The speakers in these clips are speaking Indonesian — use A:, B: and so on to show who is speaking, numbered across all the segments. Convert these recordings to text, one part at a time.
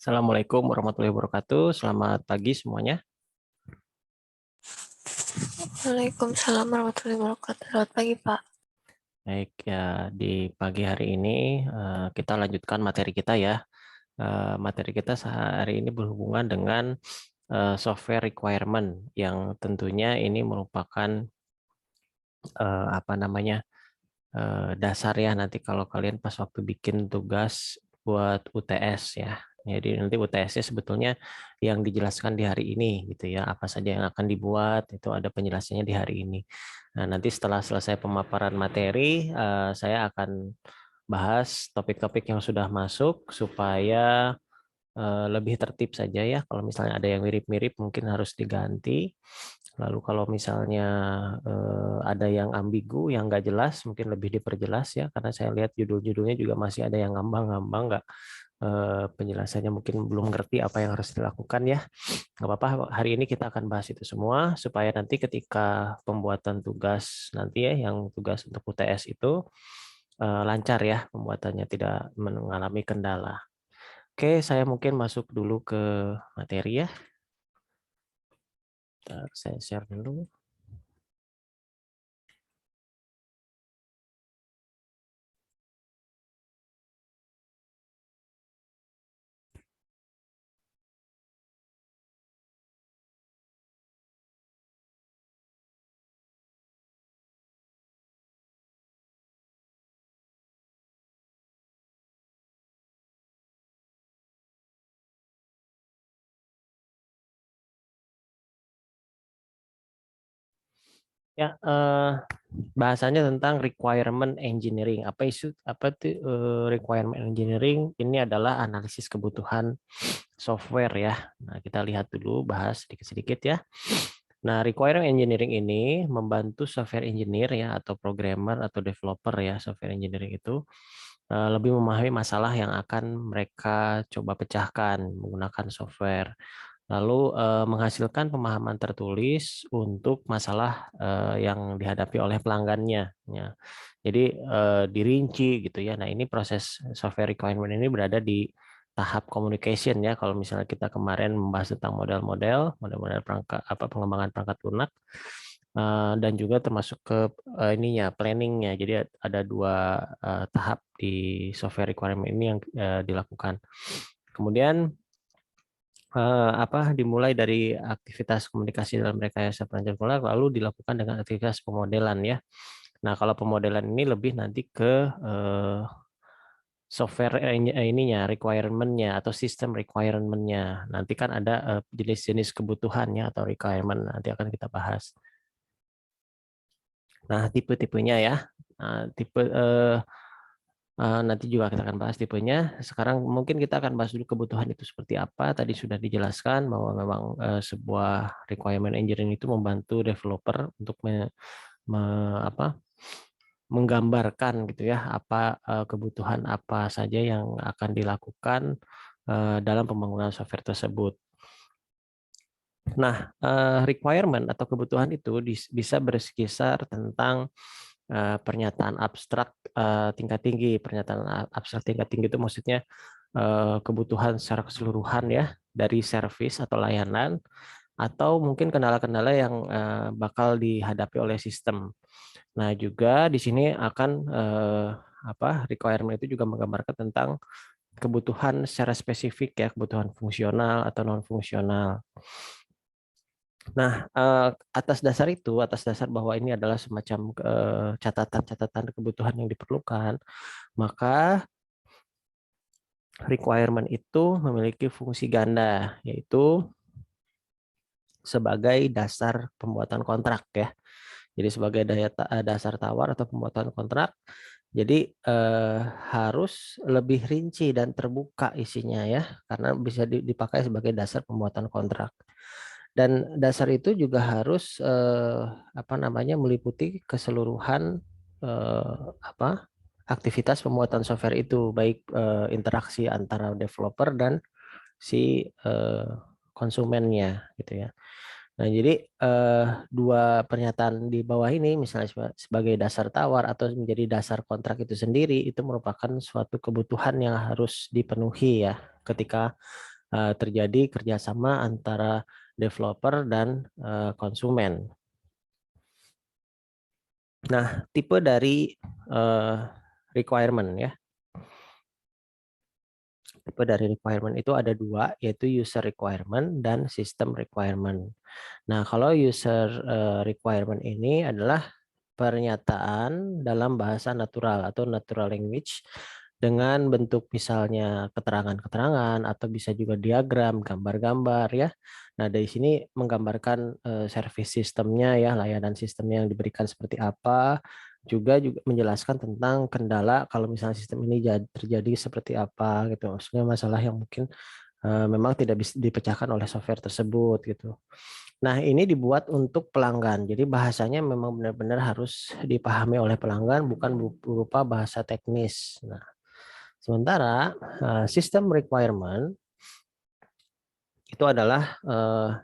A: Assalamualaikum warahmatullahi wabarakatuh. Selamat pagi semuanya.
B: Waalaikumsalam warahmatullahi wabarakatuh. Selamat pagi, Pak.
A: Baik ya, di pagi hari ini kita lanjutkan materi kita ya. Materi kita sehari ini berhubungan dengan software requirement yang tentunya ini merupakan apa namanya dasar ya nanti kalau kalian pas waktu bikin tugas buat UTS ya. Jadi nanti UTS-nya sebetulnya yang dijelaskan di hari ini gitu ya, apa saja yang akan dibuat itu ada penjelasannya di hari ini. Nah, nanti setelah selesai pemaparan materi, saya akan bahas topik-topik yang sudah masuk supaya lebih tertib saja ya. Kalau misalnya ada yang mirip-mirip mungkin harus diganti. Lalu kalau misalnya ada yang ambigu, yang nggak jelas, mungkin lebih diperjelas ya. Karena saya lihat judul-judulnya juga masih ada yang ngambang-ngambang, nggak penjelasannya mungkin belum ngerti apa yang harus dilakukan ya. Nggak apa-apa, hari ini kita akan bahas itu semua supaya nanti ketika pembuatan tugas nanti ya, yang tugas untuk UTS itu lancar ya pembuatannya, tidak mengalami kendala. Oke, saya mungkin masuk dulu ke materi ya. Bentar, saya share dulu. Ya, bahasanya tentang requirement engineering. Apa itu requirement engineering? Ini adalah analisis kebutuhan software ya. Nah, kita lihat dulu, bahas sedikit-sedikit ya. Nah, requirement engineering ini membantu software engineer ya atau programmer atau developer ya, software engineering itu lebih memahami masalah yang akan mereka coba pecahkan menggunakan software. Lalu menghasilkan pemahaman tertulis untuk masalah yang dihadapi oleh pelanggannya. Ya. Jadi dirinci gitu ya. Nah, ini proses software requirement ini berada di tahap communication ya. Kalau misalnya kita kemarin membahas tentang model-model perangkat apa pengembangan perangkat lunak dan juga termasuk ke ininya planningnya. Jadi ada dua tahap di software requirement ini yang dilakukan. Kemudian dimulai dari aktivitas komunikasi dalam rekayasa perencanaan pola lalu dilakukan dengan aktivitas pemodelan ya. Nah, kalau pemodelan ini lebih nanti ke software ininya requirement-nya atau sistem requirement-nya. Nanti kan ada jenis-jenis kebutuhannya atau requirement nanti akan kita bahas. Nah, tipe-tipenya ya. Nah, tipe nanti juga kita akan bahas tipenya. Sekarang mungkin kita akan bahas dulu kebutuhan itu seperti apa. Tadi sudah dijelaskan bahwa memang sebuah requirement engineering itu membantu developer untuk menggambarkan gitu ya apa kebutuhan apa saja yang akan dilakukan dalam pembangunan software tersebut. Nah, requirement atau kebutuhan itu bisa berkisar tentang pernyataan abstrak tingkat tinggi. Pernyataan abstrak tingkat tinggi itu maksudnya kebutuhan secara keseluruhan ya dari service atau layanan atau mungkin kendala-kendala yang bakal dihadapi oleh sistem. Nah, juga di sini akan requirement itu juga menggambarkan tentang kebutuhan secara spesifik ya, kebutuhan fungsional atau non fungsional. Nah, atas dasar bahwa ini adalah semacam catatan-catatan kebutuhan yang diperlukan, maka requirement itu memiliki fungsi ganda, yaitu sebagai dasar pembuatan kontrak ya. Jadi sebagai dasar tawar atau pembuatan kontrak, jadi harus lebih rinci dan terbuka isinya ya, karena bisa dipakai sebagai dasar pembuatan kontrak. Dan dasar itu juga harus meliputi keseluruhan aktivitas pembuatan software itu, baik interaksi antara developer dan si konsumennya gitu ya. Nah, jadi dua pernyataan di bawah ini misalnya sebagai dasar tawar atau menjadi dasar kontrak itu sendiri itu merupakan suatu kebutuhan yang harus dipenuhi ya ketika terjadi kerjasama antara developer dan konsumen. Nah, tipe dari requirement ya. Tipe dari requirement itu ada dua, yaitu user requirement dan system requirement. Nah, kalau user requirement ini adalah pernyataan dalam bahasa natural atau natural language dengan bentuk misalnya keterangan-keterangan atau bisa juga diagram, gambar-gambar ya. Nah, dari sini menggambarkan service sistemnya ya, layanan sistemnya yang diberikan seperti apa, juga menjelaskan tentang kendala kalau misalnya sistem ini terjadi seperti apa gitu. Maksudnya masalah yang mungkin memang tidak bisa dipecahkan oleh software tersebut gitu. Nah, ini dibuat untuk pelanggan. Jadi bahasanya memang benar-benar harus dipahami oleh pelanggan, bukan berupa bahasa teknis. Nah, sementara sistem requirement itu adalah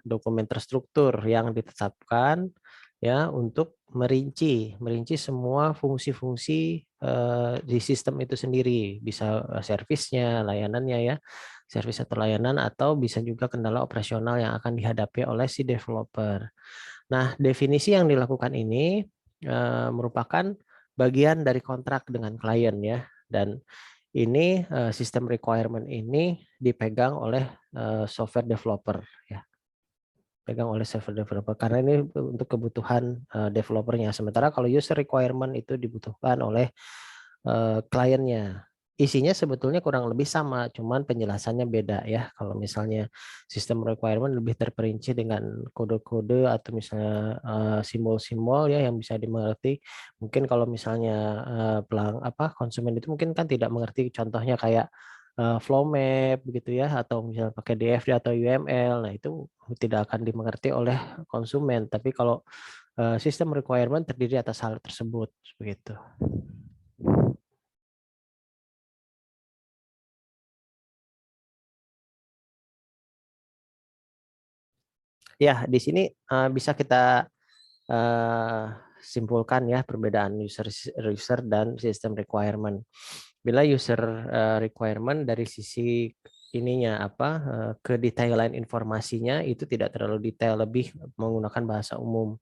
A: dokumen terstruktur yang ditetapkan ya untuk merinci semua fungsi-fungsi di sistem itu sendiri, bisa servisnya, layanannya ya, servis atau layanan, atau bisa juga kendala operasional yang akan dihadapi oleh si developer. Nah, definisi yang dilakukan ini merupakan bagian dari kontrak dengan klien ya, dan ini sistem requirement ini dipegang oleh software developer ya, pegang oleh software developer karena ini untuk kebutuhan developernya. Sementara kalau user requirement itu dibutuhkan oleh kliennya. Isinya sebetulnya kurang lebih sama, cuman penjelasannya beda ya. Kalau misalnya sistem requirement lebih terperinci dengan kode-kode atau misalnya simbol-simbol ya yang bisa dimengerti. Mungkin kalau misalnya konsumen itu mungkin kan tidak mengerti, contohnya kayak flow map begitu ya, atau misalnya pakai DFD atau UML. Nah, itu tidak akan dimengerti oleh konsumen. Tapi kalau sistem requirement terdiri atas hal tersebut begitu. Ya, di sini bisa kita simpulkan ya perbedaan user dan system requirement. Bila user requirement dari sisi ininya kedetailan informasinya itu tidak terlalu detail, lebih menggunakan bahasa umum.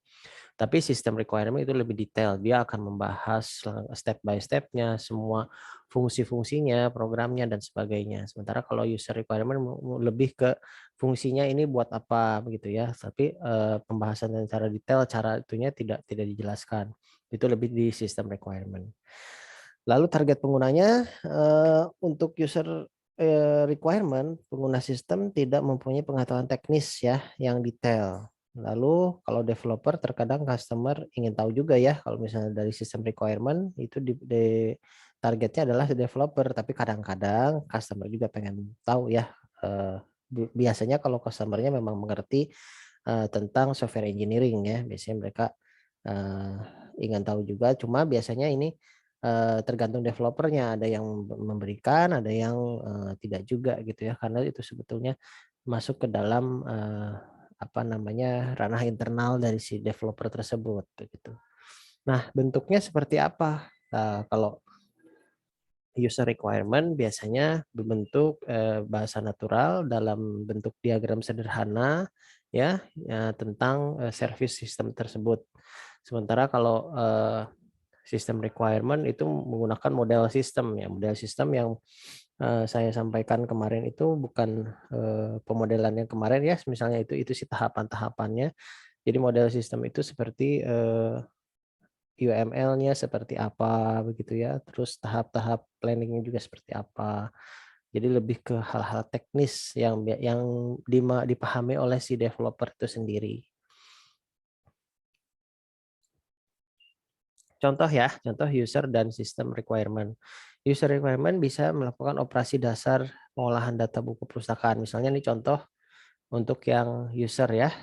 A: Tapi sistem requirement itu lebih detail. Dia akan membahas step by step-nya, semua fungsi-fungsinya, programnya, dan sebagainya. Sementara kalau user requirement lebih ke fungsinya ini buat apa begitu ya. Tapi pembahasan secara detail, cara itunya tidak dijelaskan. Itu lebih di sistem requirement. Lalu target penggunanya untuk user requirement, pengguna sistem tidak mempunyai pengetahuan teknis ya yang detail. Lalu kalau developer terkadang customer ingin tahu juga ya, kalau misalnya dari sistem requirement itu targetnya adalah developer, tapi kadang-kadang customer juga pengen tahu ya. Biasanya kalau customernya memang mengerti tentang software engineering ya, biasanya mereka eh, ingin tahu juga. Cuma biasanya ini tergantung developernya, ada yang memberikan, ada yang tidak juga gitu ya, karena itu sebetulnya masuk ke dalam ranah internal dari si developer tersebut begitu. Nah, bentuknya seperti apa? Kalau user requirement biasanya berbentuk bahasa natural dalam bentuk diagram sederhana ya, tentang service system tersebut. Sementara kalau sistem requirement itu menggunakan model sistem ya, model sistem yang saya sampaikan kemarin itu bukan pemodelan yang kemarin ya, misalnya itu sih tahapan-tahapannya. Jadi model sistem itu seperti UML-nya seperti apa begitu ya, terus tahap-tahap planningnya juga seperti apa. Jadi lebih ke hal-hal teknis yang dipahami oleh si developer itu sendiri. Contoh ya, contoh user dan sistem requirement. User requirement bisa melakukan operasi dasar pengolahan data buku perpustakaan. Misalnya ini contoh untuk yang user ya.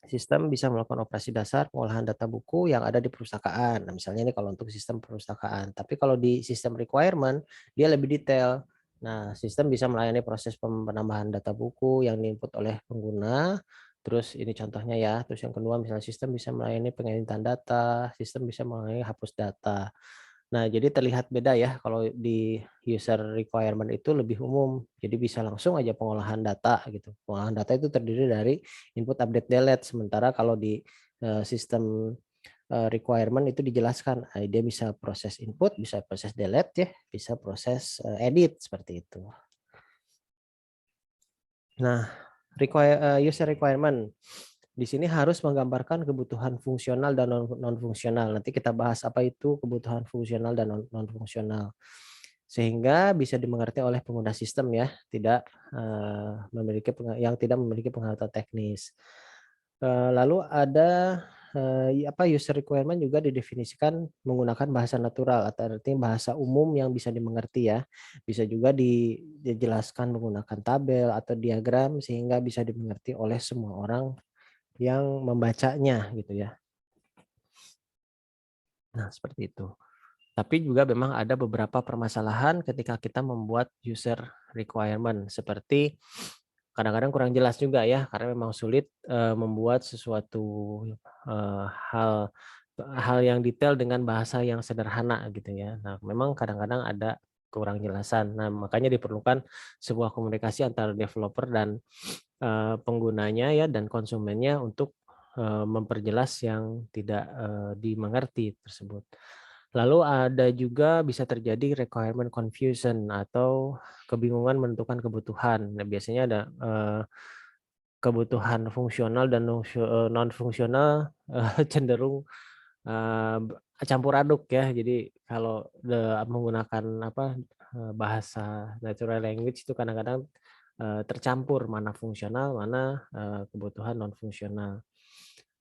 A: Sistem bisa melakukan operasi dasar pengolahan data buku yang ada di perpustakaan. Nah, misalnya ini kalau untuk sistem perpustakaan. Tapi kalau di sistem requirement, dia lebih detail. Nah, sistem bisa melayani proses penambahan data buku yang diinput oleh pengguna. Terus ini contohnya ya. Terus yang kedua, misalnya sistem bisa melayani pengeditan data, sistem bisa melayani hapus data. Nah, jadi terlihat beda ya kalau di user requirement itu lebih umum. Jadi bisa langsung aja pengolahan data gitu. Pengolahan data itu terdiri dari input, update, delete. Sementara kalau di sistem requirement itu dijelaskan, dia bisa proses input, bisa proses delete ya, bisa proses edit seperti itu. Nah, user requirement di sini harus menggambarkan kebutuhan fungsional dan non fungsional. Nanti kita bahas apa itu kebutuhan fungsional dan non fungsional. Sehingga bisa dimengerti oleh pengguna sistem ya, tidak yang tidak memiliki pengetahuan teknis. Lalu ada user requirement juga didefinisikan menggunakan bahasa natural atau artinya bahasa umum yang bisa dimengerti ya. Bisa juga dijelaskan menggunakan tabel atau diagram sehingga bisa dimengerti oleh semua orang yang membacanya gitu ya. Nah, seperti itu. Tapi juga memang ada beberapa permasalahan ketika kita membuat user requirement seperti kadang-kadang kurang jelas juga ya karena memang sulit membuat sesuatu hal hal yang detail dengan bahasa yang sederhana gitu ya. Nah, memang kadang-kadang ada kurang jelasan. Nah, makanya diperlukan sebuah komunikasi antara developer dan penggunanya ya dan konsumennya untuk memperjelas yang tidak dimengerti tersebut. Lalu ada juga bisa terjadi requirement confusion atau kebingungan menentukan kebutuhan. Nah, biasanya ada kebutuhan fungsional dan non fungsional cenderung campur aduk ya. Jadi kalau menggunakan bahasa natural language itu kadang-kadang tercampur mana fungsional, mana kebutuhan non fungsional.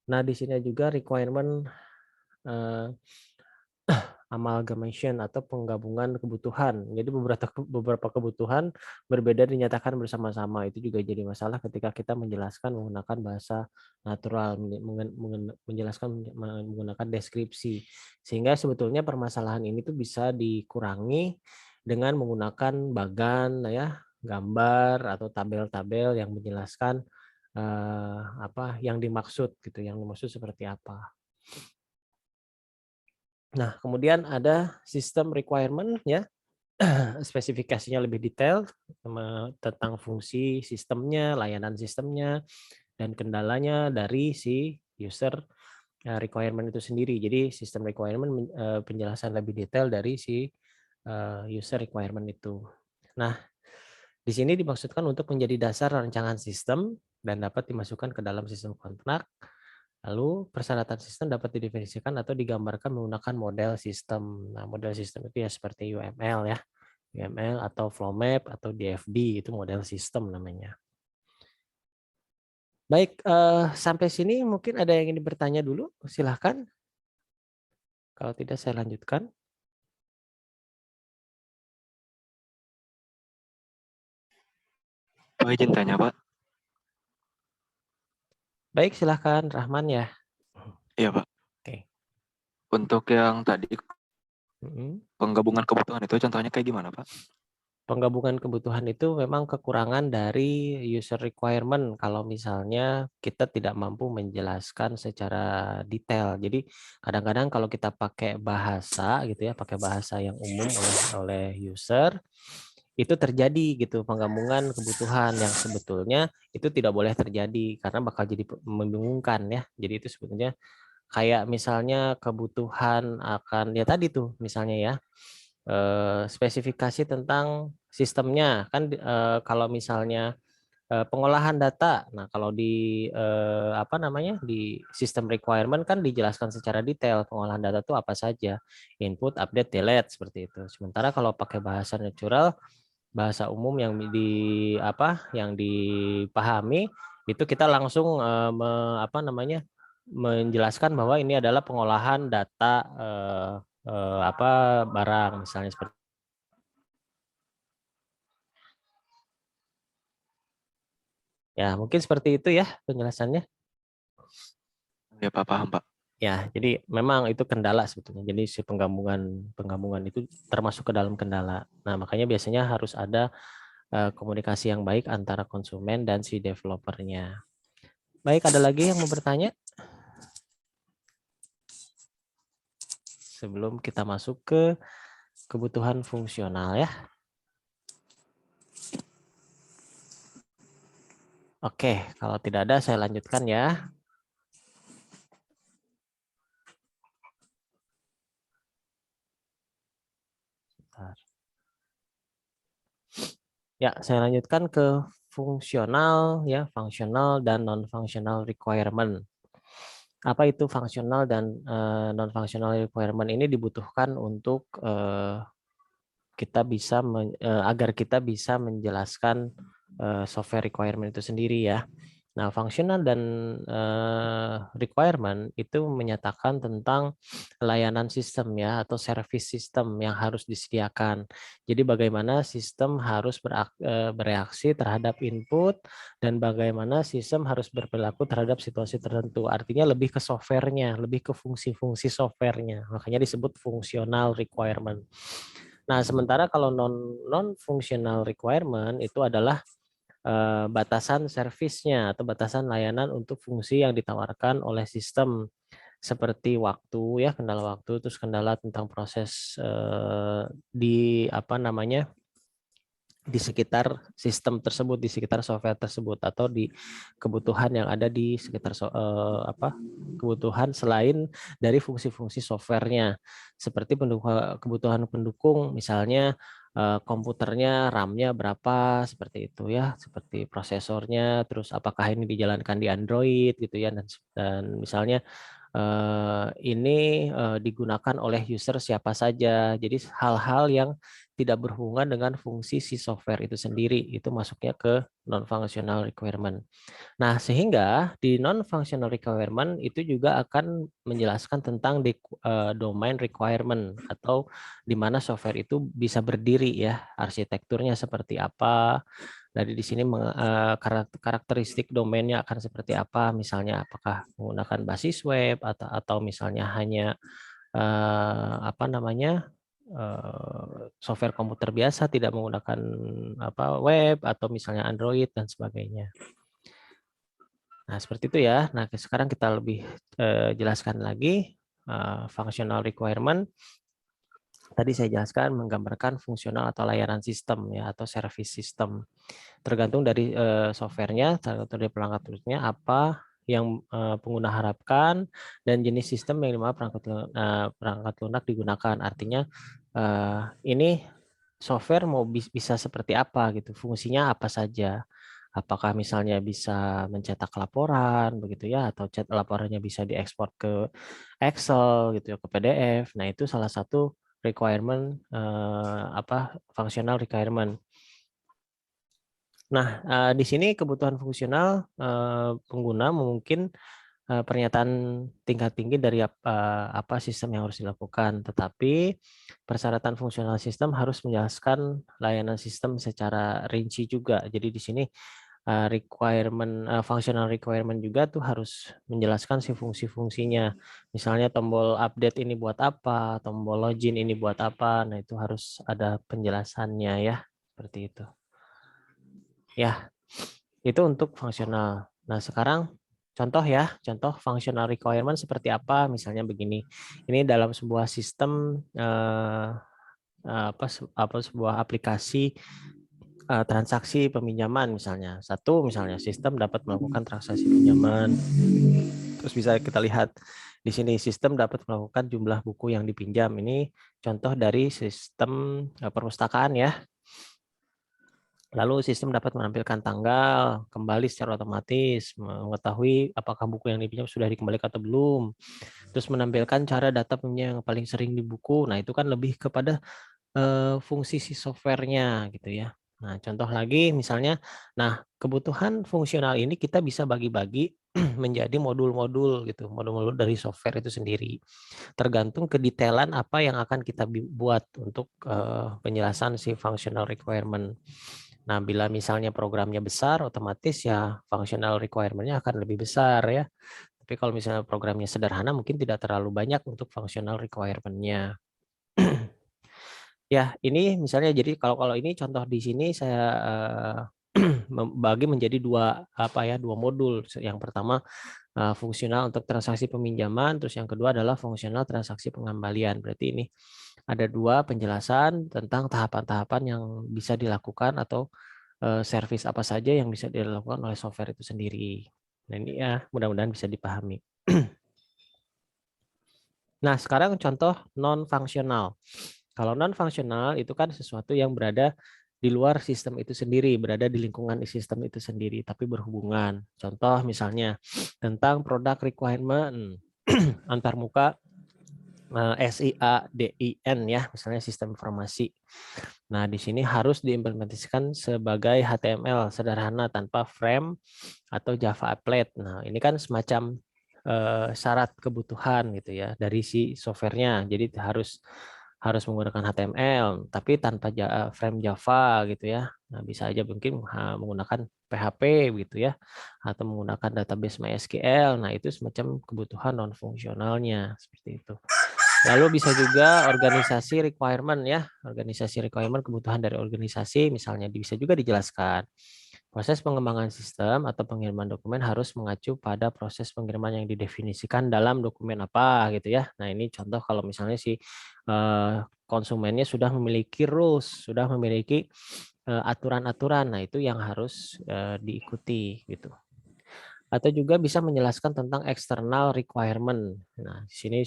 A: Nah, di sini juga requirement amalgamation atau penggabungan kebutuhan. Jadi beberapa kebutuhan berbeda dinyatakan bersama-sama. Itu juga jadi masalah ketika kita menjelaskan menggunakan bahasa natural, menjelaskan menggunakan deskripsi. Sehingga sebetulnya permasalahan ini tuh bisa dikurangi dengan menggunakan bagan ya, gambar atau tabel-tabel yang menjelaskan apa yang dimaksud gitu, yang dimaksud seperti apa. Nah, kemudian ada sistem requirement ya, spesifikasinya lebih detail tentang fungsi sistemnya, layanan sistemnya, dan kendalanya dari si user requirement itu sendiri. Jadi sistem requirement penjelasan lebih detail dari si user requirement itu. Nah, di sini dimaksudkan untuk menjadi dasar rancangan sistem dan dapat dimasukkan ke dalam sistem kontrak. Lalu persyaratan sistem dapat didefinisikan atau digambarkan menggunakan model sistem. Nah, model sistem itu ya seperti UML ya. UML atau flow map atau DFD itu model sistem namanya. Baik, sampai sini mungkin ada yang ingin bertanya dulu, silahkan. Kalau tidak saya lanjutkan.
C: Pak izin tanya Pak.
A: Baik, silahkan Rahman ya.
C: Iya Pak.
A: Oke.
C: Untuk yang tadi
A: Mm-mm.
C: penggabungan kebutuhan itu contohnya kayak gimana Pak?
A: Penggabungan kebutuhan itu memang kekurangan dari user requirement kalau misalnya kita tidak mampu menjelaskan secara detail. Jadi kadang-kadang kalau kita pakai bahasa gitu ya, pakai bahasa yang umum oleh user, itu terjadi gitu penggabungan kebutuhan yang sebetulnya itu tidak boleh terjadi karena bakal jadi membingungkan ya. Jadi itu sebetulnya kayak misalnya kebutuhan akan ya tadi tuh misalnya ya spesifikasi tentang sistemnya kan kalau misalnya pengolahan data. Nah, kalau di apa namanya di sistem requirement kan dijelaskan secara detail pengolahan data itu apa saja, input, update, delete seperti itu. Sementara kalau pakai bahasa natural, bahasa umum yang dipahami itu kita langsung menjelaskan bahwa ini adalah pengolahan data barang misalnya seperti. Ya, mungkin seperti itu ya penjelasannya.
C: Ya Pak, paham Pak.
A: Ya, jadi memang itu kendala sebetulnya. Jadi si penggabungan itu termasuk ke dalam kendala. Nah, makanya biasanya harus ada komunikasi yang baik antara konsumen dan si developernya. Baik, ada lagi yang mau bertanya? sebelum kita masuk ke kebutuhan fungsional ya. Oke, kalau tidak ada saya lanjutkan ya. Bentar. Ya, saya lanjutkan ke fungsional ya, fungsional dan non-functional requirement. Apa itu fungsional dan non-functional requirement? Ini dibutuhkan untuk kita bisa agar kita bisa menjelaskan software requirement itu sendiri ya. Nah, functional dan requirement itu menyatakan tentang layanan sistem ya atau service system yang harus disediakan. Jadi bagaimana sistem harus bereaksi terhadap input dan bagaimana sistem harus berperilaku terhadap situasi tertentu. Artinya lebih ke softwarenya, lebih ke fungsi-fungsi softwarenya. Makanya disebut functional requirement. Nah, sementara kalau non-functional requirement itu adalah batasan servisnya atau batasan layanan untuk fungsi yang ditawarkan oleh sistem seperti waktu ya, kendala waktu, terus kendala tentang proses di apa namanya di sekitar sistem tersebut, di sekitar software tersebut, atau di kebutuhan yang ada di sekitar kebutuhan selain dari fungsi-fungsi softwarenya, seperti kebutuhan pendukung, misalnya komputernya RAM-nya berapa, seperti itu ya, seperti prosesornya, terus apakah ini dijalankan di Android gitu ya, dan misalnya ini digunakan oleh user siapa saja. Jadi hal-hal yang tidak berhubungan dengan fungsi si software itu sendiri, itu masuknya ke non-functional requirement. Nah, sehingga di non-functional requirement itu juga akan menjelaskan tentang domain requirement atau di mana software itu bisa berdiri ya, arsitekturnya seperti apa. Dari di sini karakteristik domainnya akan seperti apa, misalnya apakah menggunakan basis web atau misalnya hanya apa namanya software komputer biasa tidak menggunakan web atau misalnya Android dan sebagainya. Nah, seperti itu ya. Nah, sekarang kita lebih jelaskan lagi functional requirement. Tadi saya jelaskan menggambarkan fungsional atau layanan sistem ya atau service system. Tergantung dari softwarenya, tergantung dari perangkat lunaknya apa yang pengguna harapkan dan jenis sistem yang dimana perangkat lunak digunakan. Artinya ini software mau bisa seperti apa gitu, fungsinya apa saja. Apakah misalnya bisa mencetak laporan begitu ya, atau laporannya bisa diekspor ke Excel gitu ya, ke PDF. Nah, itu salah satu requirement functional requirement. Nah, di sini kebutuhan fungsional pengguna mungkin pernyataan tingkat tinggi dari apa sistem yang harus dilakukan, tetapi persyaratan fungsional sistem harus menjelaskan layanan sistem secara rinci juga. Jadi di sini functional requirement juga tuh harus menjelaskan si fungsi-fungsinya. Misalnya tombol update ini buat apa, tombol login ini buat apa. Nah, itu harus ada penjelasannya ya, seperti itu. Ya, itu untuk fungsional. Nah, sekarang contoh ya, contoh functional requirement seperti apa? Misalnya begini. Ini dalam sebuah sistem sebuah aplikasi transaksi peminjaman misalnya. Misalnya sistem dapat melakukan transaksi pinjaman. Terus bisa kita lihat di sini sistem dapat melakukan jumlah buku yang dipinjam. Ini contoh dari sistem perpustakaan ya. Lalu sistem dapat menampilkan tanggal kembali secara otomatis, mengetahui apakah buku yang dipinjam sudah dikembalikan atau belum. Terus menampilkan cara data peminjam yang paling sering di buku. Nah, itu kan lebih kepada fungsi si softwarenya gitu ya. Nah, contoh lagi misalnya, nah kebutuhan fungsional ini kita bisa bagi-bagi menjadi modul-modul gitu, modul-modul dari software itu sendiri. Tergantung kedetailan apa yang akan kita buat untuk penjelasan si functional requirement. Nah, bila misalnya programnya besar, otomatis ya functional requirement-nya akan lebih besar ya. Tapi kalau misalnya programnya sederhana, mungkin tidak terlalu banyak untuk functional requirement-nya. Ya, ini misalnya jadi kalau ini contoh di sini saya membagi menjadi dua modul. Yang pertama fungsional untuk transaksi peminjaman, terus yang kedua adalah fungsional transaksi pengembalian. Berarti ini ada dua penjelasan tentang tahapan-tahapan yang bisa dilakukan atau servis apa saja yang bisa dilakukan oleh software itu sendiri. Nah ini ya mudah-mudahan bisa dipahami. Nah sekarang contoh non-fungsional. Kalau non-fungsional itu kan sesuatu yang berada di luar sistem itu sendiri, berada di lingkungan sistem itu sendiri, tapi berhubungan. Contoh misalnya tentang product requirement antarmuka SIADIN ya, misalnya sistem informasi. Nah, di sini harus diimplementasikan sebagai HTML sederhana tanpa frame atau Java applet. Nah, ini kan semacam syarat kebutuhan gitu ya dari si softwarenya. Jadi harus menggunakan HTML, tapi tanpa frame Java gitu ya. Nah, bisa aja mungkin menggunakan PHP gitu ya, atau menggunakan database MySQL. Nah, itu semacam kebutuhan non fungsionalnya seperti itu. Lalu bisa juga organisasi requirement ya, organisasi requirement kebutuhan dari organisasi, misalnya bisa juga dijelaskan. Proses pengembangan sistem atau pengiriman dokumen harus mengacu pada proses pengiriman yang didefinisikan dalam dokumen apa gitu ya. Nah ini contoh kalau misalnya si konsumennya sudah memiliki rules, sudah memiliki aturan-aturan, nah itu yang harus diikuti gitu. Atau juga bisa menjelaskan tentang external requirement. Nah, di sini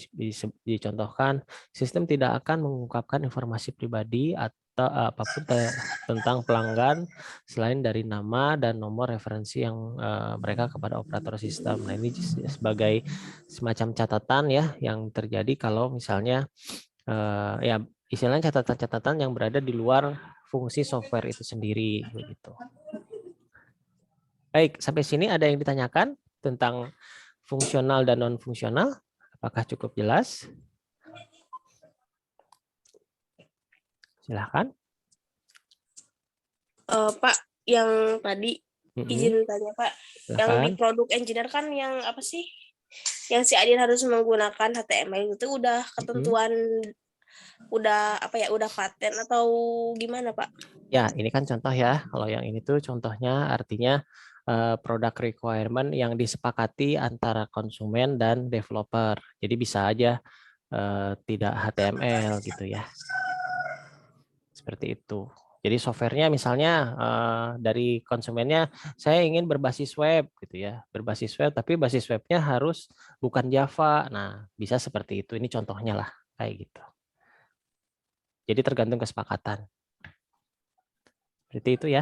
A: dicontohkan sistem tidak akan mengungkapkan informasi pribadi atau apapun tentang pelanggan selain dari nama dan nomor referensi yang mereka kepada operator sistem. Nah, ini sebagai semacam catatan ya yang terjadi kalau misalnya ya istilahnya catatan-catatan yang berada di luar fungsi software itu sendiri begitu. Baik, sampai sini ada yang ditanyakan tentang fungsional dan non-fungsional? Apakah cukup jelas? Silahkan.
D: Pak, yang tadi izin tanya Pak, yang di
A: Silakan.
D: produk engineer kan yang apa sih? Yang si Adin harus menggunakan HTML itu udah ketentuan, udah apa ya, udah paten atau gimana Pak?
A: Ya, ini kan contoh ya. Kalau yang ini tuh contohnya artinya product requirement yang disepakati antara konsumen dan developer. Jadi bisa aja tidak HTML gitu ya. Seperti itu. Jadi softwarenya misalnya dari konsumennya saya ingin berbasis web gitu ya, berbasis web tapi basis webnya harus bukan Java. Nah bisa seperti itu. Ini contohnya lah kayak gitu. Jadi tergantung kesepakatan. Seperti itu ya.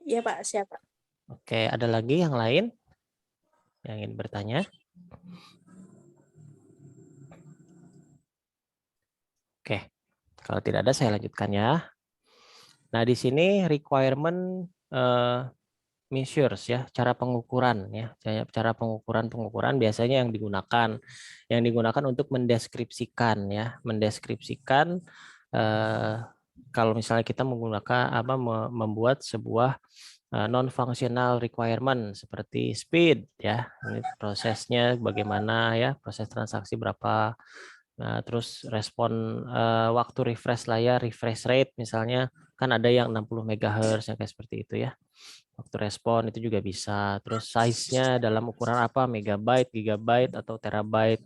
D: Iya Pak, siapa?
A: Oke, ada lagi yang lain yang ingin bertanya? Oke, kalau tidak ada saya lanjutkan ya. Nah di sini requirement measures ya, cara pengukuran ya, cara pengukuran biasanya yang digunakan untuk mendeskripsikan ya, mendeskripsikan kalau misalnya kita menggunakan membuat sebuah non-functional requirement seperti speed ya, ini prosesnya bagaimana ya, proses transaksi berapa. Nah, terus respon waktu refresh layar, refresh rate misalnya kan ada yang 60 MHz yang kayak seperti itu ya. Waktu respon itu juga bisa. Terus size-nya dalam ukuran apa? Megabyte, gigabyte atau terabyte.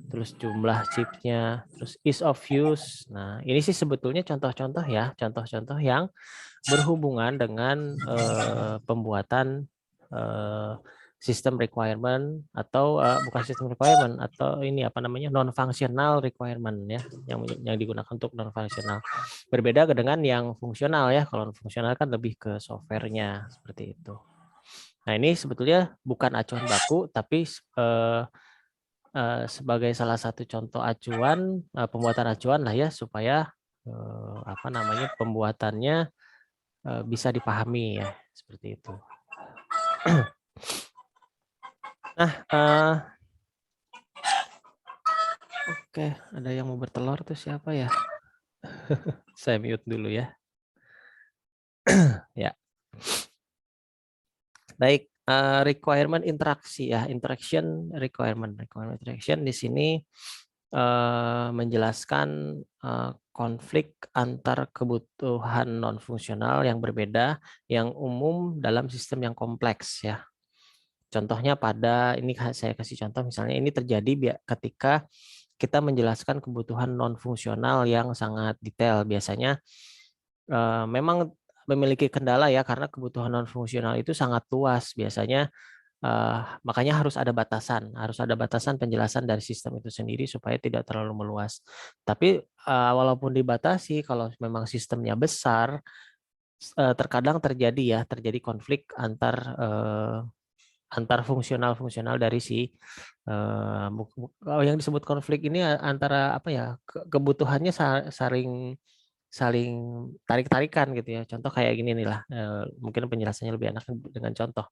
A: Terus jumlah chipnya, terus ease of use. Nah, ini sih sebetulnya contoh-contoh ya, contoh-contoh yang berhubungan dengan pembuatan sistem requirement atau bukan sistem requirement atau ini apa namanya non-functional requirement ya yang digunakan untuk non-functional. Berbeda dengan yang fungsional ya. Kalau fungsional kan lebih ke softwarenya seperti itu. Nah ini sebetulnya bukan acuan baku tapi sebagai salah satu contoh acuan pembuatan acuan lah ya supaya apa namanya pembuatannya bisa dipahami ya seperti itu. Nah, oke, ada yang mau bertelur tuh siapa ya? Saya mute dulu ya. Ya. Baik, requirement interaksi ya, interaction requirement interaction di sini menjelaskan konflik antar kebutuhan non fungsional yang berbeda yang umum dalam sistem yang kompleks ya. Contohnya pada ini saya kasih contoh misalnya ini terjadi ketika kita menjelaskan kebutuhan non fungsional yang sangat detail. Biasanya memang memiliki kendala ya karena kebutuhan non fungsional itu sangat luas biasanya. Makanya harus ada batasan penjelasan dari sistem itu sendiri supaya tidak terlalu meluas. Tapi walaupun dibatasi, kalau memang sistemnya besar, terkadang terjadi konflik antar fungsional dari si yang disebut konflik ini antara apa ya kebutuhannya saling tarik-tarikan gitu ya. Contoh kayak gini nih lah, mungkin penjelasannya lebih enak dengan contoh.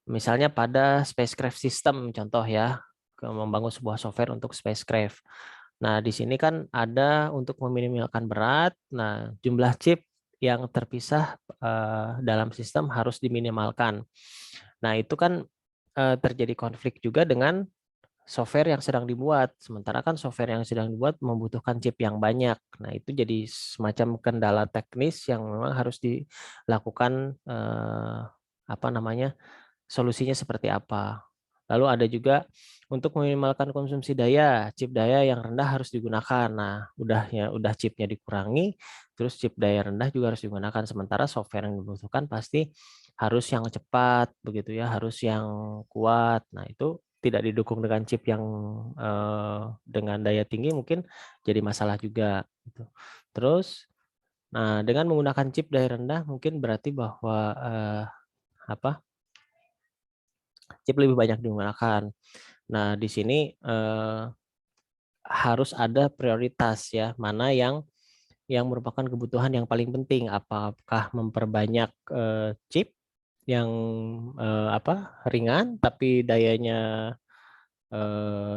A: Misalnya pada spacecraft system contoh ya, membangun sebuah software untuk spacecraft. Nah, di sini kan ada untuk meminimalkan berat. Nah, jumlah chip yang terpisah dalam sistem harus diminimalkan. Nah, itu kan terjadi konflik juga dengan software yang sedang dibuat. Sementara kan software yang sedang dibuat membutuhkan chip yang banyak. Nah, itu jadi semacam kendala teknis yang memang harus dilakukan solusinya seperti apa. Lalu ada juga untuk meminimalkan konsumsi daya, chip daya yang rendah harus digunakan. Nah, udah chipnya dikurangi, terus chip daya rendah juga harus digunakan. Sementara software yang dibutuhkan pasti harus yang cepat, begitu ya, harus yang kuat. Nah, itu tidak didukung dengan chip yang dengan daya tinggi mungkin jadi masalah juga. Gitu. Terus, nah dengan menggunakan chip daya rendah mungkin berarti bahwa chip lebih banyak digunakan. Nah, di sini harus ada prioritas ya, mana yang merupakan kebutuhan yang paling penting. Apakah memperbanyak chip yang ringan tapi dayanya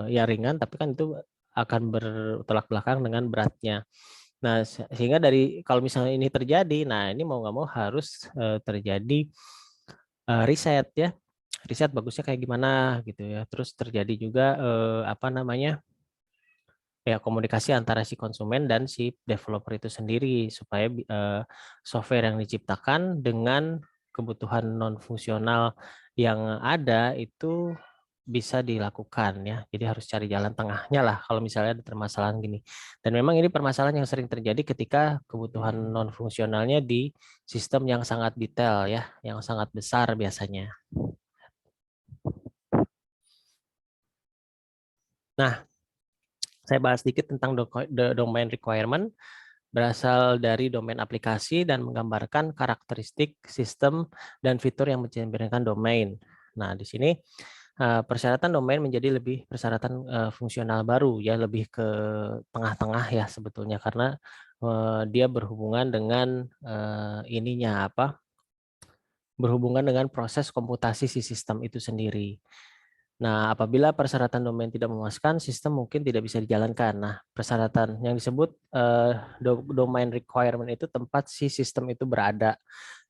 A: ya ringan, tapi kan itu akan bertolak belakang dengan beratnya. Nah, sehingga kalau misalnya ini terjadi, nah ini mau nggak mau harus terjadi riset ya. Riset bagusnya kayak gimana gitu ya. Terus terjadi juga ya komunikasi antara si konsumen dan si developer itu sendiri supaya software yang diciptakan dengan kebutuhan non fungsional yang ada itu bisa dilakukan ya. Jadi harus cari jalan tengahnya lah kalau misalnya ada permasalahan gini. Dan memang ini permasalahan yang sering terjadi ketika kebutuhan non fungsionalnya di sistem yang sangat detail ya, yang sangat besar biasanya. Nah, saya bahas sedikit tentang domain requirement, berasal dari domain aplikasi dan menggambarkan karakteristik sistem dan fitur yang mencerminkan domain. Nah, di sini persyaratan domain menjadi lebih persyaratan fungsional baru, ya lebih ke tengah-tengah ya sebetulnya, karena dia berhubungan dengan berhubungan dengan proses komputasi si sistem itu sendiri. Nah, apabila persyaratan domain tidak memuaskan, sistem mungkin tidak bisa dijalankan. Nah, persyaratan yang disebut domain requirement itu tempat si sistem itu berada,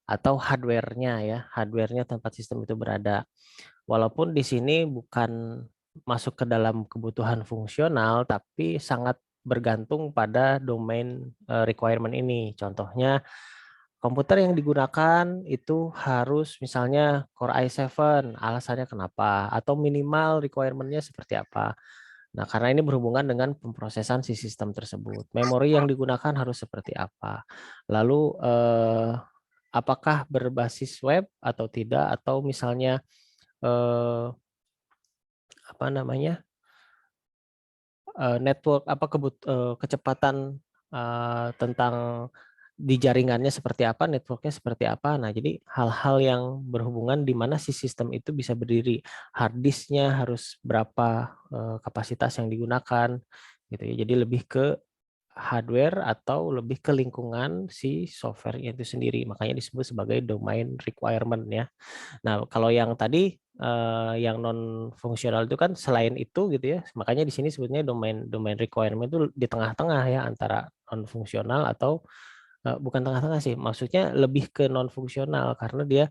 A: atau hardware-nya ya, hardware-nya tempat sistem itu berada. Walaupun di sini bukan masuk ke dalam kebutuhan fungsional, tapi sangat bergantung pada domain requirement ini. Contohnya, komputer yang digunakan itu harus misalnya Core i7, alasannya kenapa? Atau minimal requirement-nya seperti apa? Nah, karena ini berhubungan dengan pemrosesan si sistem tersebut. Memori yang digunakan harus seperti apa? Lalu, apakah berbasis web atau tidak? Atau misalnya, network, kecepatan tentang di jaringannya seperti apa, networknya seperti apa. Nah, jadi hal-hal yang berhubungan di mana si sistem itu bisa berdiri. Hard disknya harus berapa kapasitas yang digunakan, gitu ya. Jadi lebih ke hardware atau lebih ke lingkungan si software itu sendiri. Makanya disebut sebagai domain requirement ya. Nah, kalau yang tadi yang non fungsional itu kan selain itu gitu ya. Makanya di sini sebutnya domain requirement itu di tengah-tengah ya antara non fungsional atau bukan tengah-tengah sih, maksudnya lebih ke non fungsional karena dia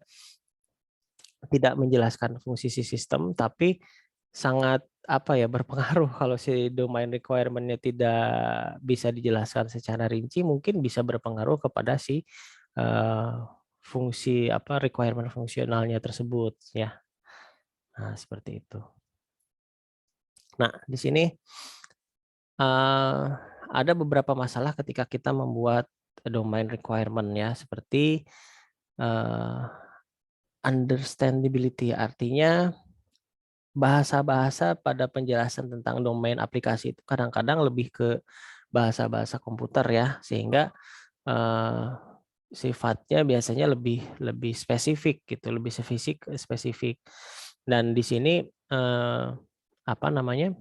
A: tidak menjelaskan fungsi si sistem tapi sangat apa ya, berpengaruh kalau si domain requirement-nya tidak bisa dijelaskan secara rinci, mungkin bisa berpengaruh kepada si fungsi apa requirement fungsionalnya tersebut ya. Nah, seperti itu. Nah, di sini ada beberapa masalah ketika kita membuat domain requirement ya, seperti understandability, artinya bahasa-bahasa pada penjelasan tentang domain aplikasi itu kadang-kadang lebih ke bahasa-bahasa komputer ya, sehingga sifatnya biasanya lebih lebih spesifik gitu, lebih spesifik. Dan di sini apa namanya?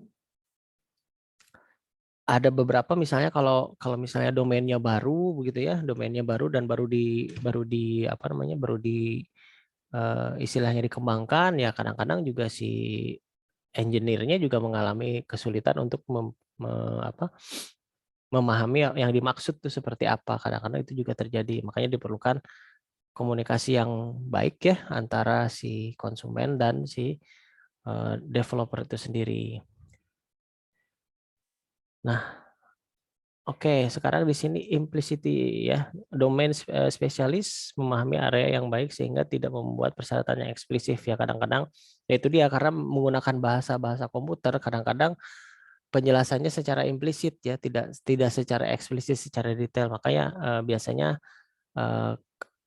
A: Ada beberapa misalnya kalau misalnya domainnya baru begitu ya, domainnya baru dan baru di apa namanya? Baru di istilahnya dikembangkan ya, kadang-kadang juga si engineer-nya juga mengalami kesulitan untuk memahami yang dimaksud itu seperti apa. Kadang-kadang itu juga terjadi. Makanya diperlukan komunikasi yang baik ya antara si konsumen dan si developer itu sendiri. Nah, oke, sekarang di sini implicity ya, domain spesialis memahami area yang baik sehingga tidak membuat persyaratan yang eksplisit ya. Kadang-kadang yaitu dia karena menggunakan bahasa-bahasa komputer, kadang-kadang penjelasannya secara implisit ya, tidak secara eksplisit secara detail. Makanya biasanya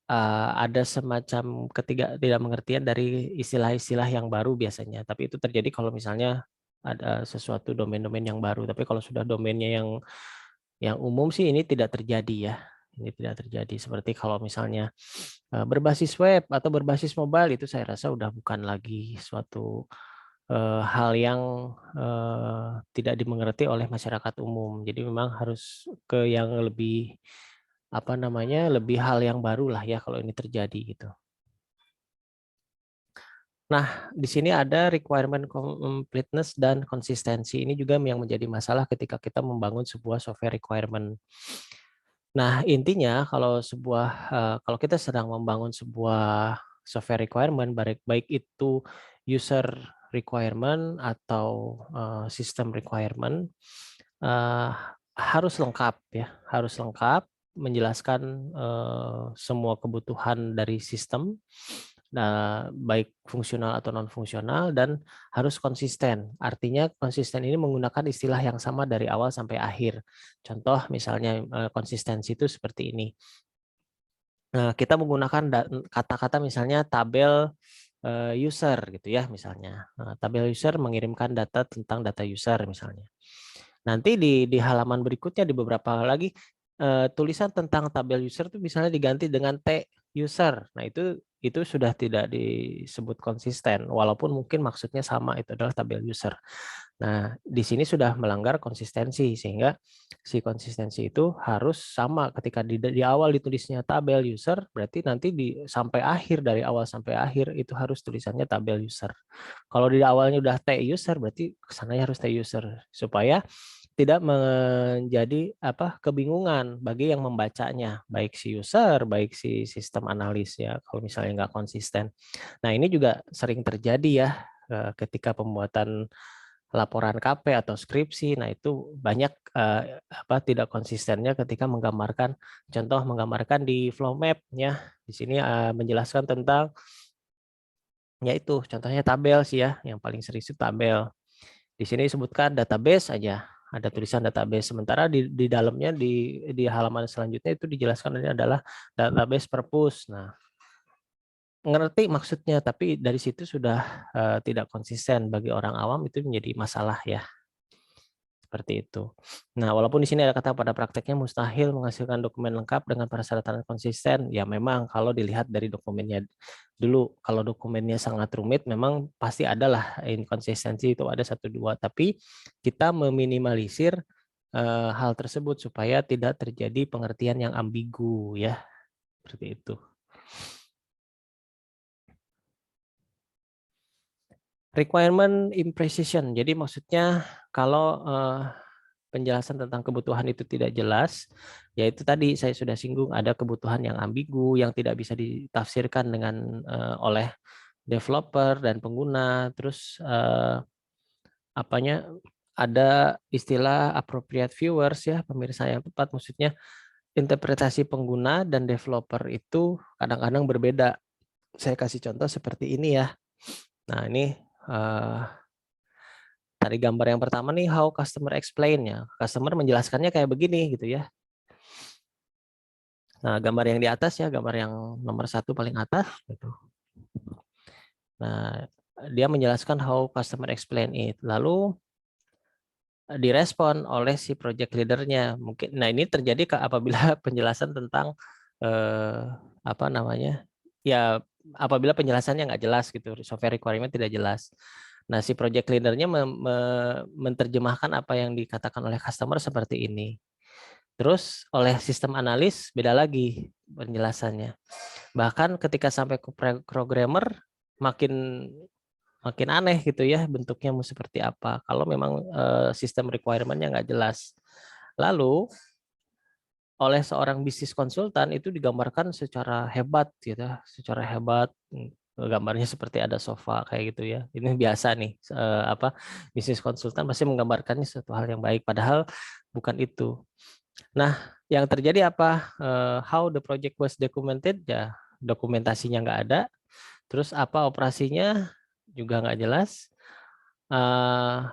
A: ada semacam tidak mengertian dari istilah-istilah yang baru biasanya. Tapi itu terjadi kalau misalnya ada sesuatu domain-domain yang baru. Tapi kalau sudah domainnya yang umum sih ini tidak terjadi ya. Ini tidak terjadi. Seperti kalau misalnya berbasis web atau berbasis mobile, itu saya rasa udah bukan lagi suatu hal yang tidak dimengerti oleh masyarakat umum. Jadi memang harus ke yang lebih apa namanya, lebih hal yang baru lah ya kalau ini terjadi gitu. Nah, di sini ada requirement completeness dan konsistensi. Ini juga yang menjadi masalah ketika kita membangun sebuah software requirement. Nah, intinya kalau kalau kita sedang membangun sebuah software requirement, baik itu user requirement atau system requirement, harus lengkap ya, harus lengkap menjelaskan semua kebutuhan dari sistem, baik fungsional atau non fungsional, dan harus konsisten. Artinya konsisten ini menggunakan istilah yang sama dari awal sampai akhir. Contoh misalnya konsistensi itu seperti ini. Nah, kita menggunakan kata-kata misalnya tabel user gitu ya misalnya. Nah, tabel user mengirimkan data tentang data user misalnya. Nanti di halaman berikutnya di beberapa lagi tulisan tentang tabel user itu misalnya diganti dengan T user. Nah, itu sudah tidak disebut konsisten walaupun mungkin maksudnya sama, itu adalah tabel user. Nah, di sini sudah melanggar konsistensi sehingga si konsistensi itu harus sama ketika di awal ditulisnya tabel user, berarti nanti sampai akhir, dari awal sampai akhir itu harus tulisannya tabel user. Kalau di awalnya udah T user, berarti kesananya harus T user supaya tidak menjadi kebingungan bagi yang membacanya, baik si user, baik si sistem analis ya, kalau misalnya nggak konsisten. Nah, ini juga sering terjadi ya ketika pembuatan laporan KP atau skripsi. Nah, itu banyak tidak konsistennya ketika menggambarkan di flow map ya. Di sini menjelaskan tentang yaitu contohnya tabel sih ya, yang paling sering itu tabel. Di sini disebutkan database aja, ada tulisan database, sementara di dalamnya di halaman selanjutnya itu dijelaskan ini adalah database purpose. Nah, ngerti maksudnya, tapi dari situ sudah tidak konsisten, bagi orang awam itu menjadi masalah ya. Seperti itu. Nah, walaupun di sini ada kata pada prakteknya mustahil menghasilkan dokumen lengkap dengan persyaratan konsisten, ya memang kalau dilihat dari dokumennya dulu, kalau dokumennya sangat rumit, memang pasti adalah inkonsistensi, itu ada 1-2, tapi kita meminimalisir hal tersebut supaya tidak terjadi pengertian yang ambigu ya, seperti itu. Requirement imprecision, jadi maksudnya kalau penjelasan tentang kebutuhan itu tidak jelas, yaitu tadi saya sudah singgung ada kebutuhan yang ambigu yang tidak bisa ditafsirkan oleh developer dan pengguna, terus ada istilah appropriate viewers ya, pemirsa yang tepat, maksudnya interpretasi pengguna dan developer itu kadang-kadang berbeda. Saya kasih contoh seperti ini ya. Nah, ini dari gambar yang pertama nih, how customer explain ya. Customer menjelaskannya kayak begini gitu ya. Nah, gambar yang di atas ya, gambar yang nomor 1 paling atas gitu. Nah, dia menjelaskan how customer explain it. Lalu direspon oleh si project leadernya. Mungkin, nah ini terjadi apabila penjelasan tentang apa namanya, ya apabila penjelasannya nggak jelas gitu, software requirement tidak jelas. Nah, si project leadernya menerjemahkan apa yang dikatakan oleh customer seperti ini. Terus oleh sistem analis beda lagi penjelasannya. Bahkan ketika sampai ke programmer makin aneh gitu ya, bentuknya mau seperti apa kalau memang sistem requirement-nya nggak jelas. Lalu oleh seorang bisnis konsultan itu digambarkan secara hebat gitu, secara hebat, gambarnya seperti ada sofa kayak gitu ya. Ini biasa nih, bisnis konsultan pasti menggambarkannya suatu hal yang baik, padahal bukan itu. Nah, yang terjadi apa? How the project was documented, ya dokumentasinya nggak ada. Terus apa operasinya juga nggak jelas.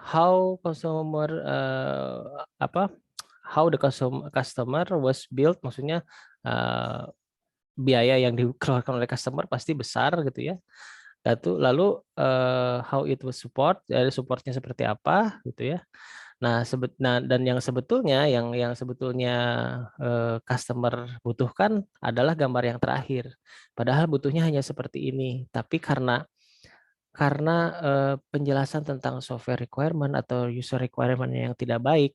A: How customer how the customer was built, maksudnya biaya yang dikeluarkan oleh customer pasti besar gitu ya. Lalu how it was support, dari supportnya seperti apa gitu ya. Nah, dan yang sebetulnya customer butuhkan adalah gambar yang terakhir. Padahal butuhnya hanya seperti ini, tapi karena penjelasan tentang software requirement atau user requirement yang tidak baik,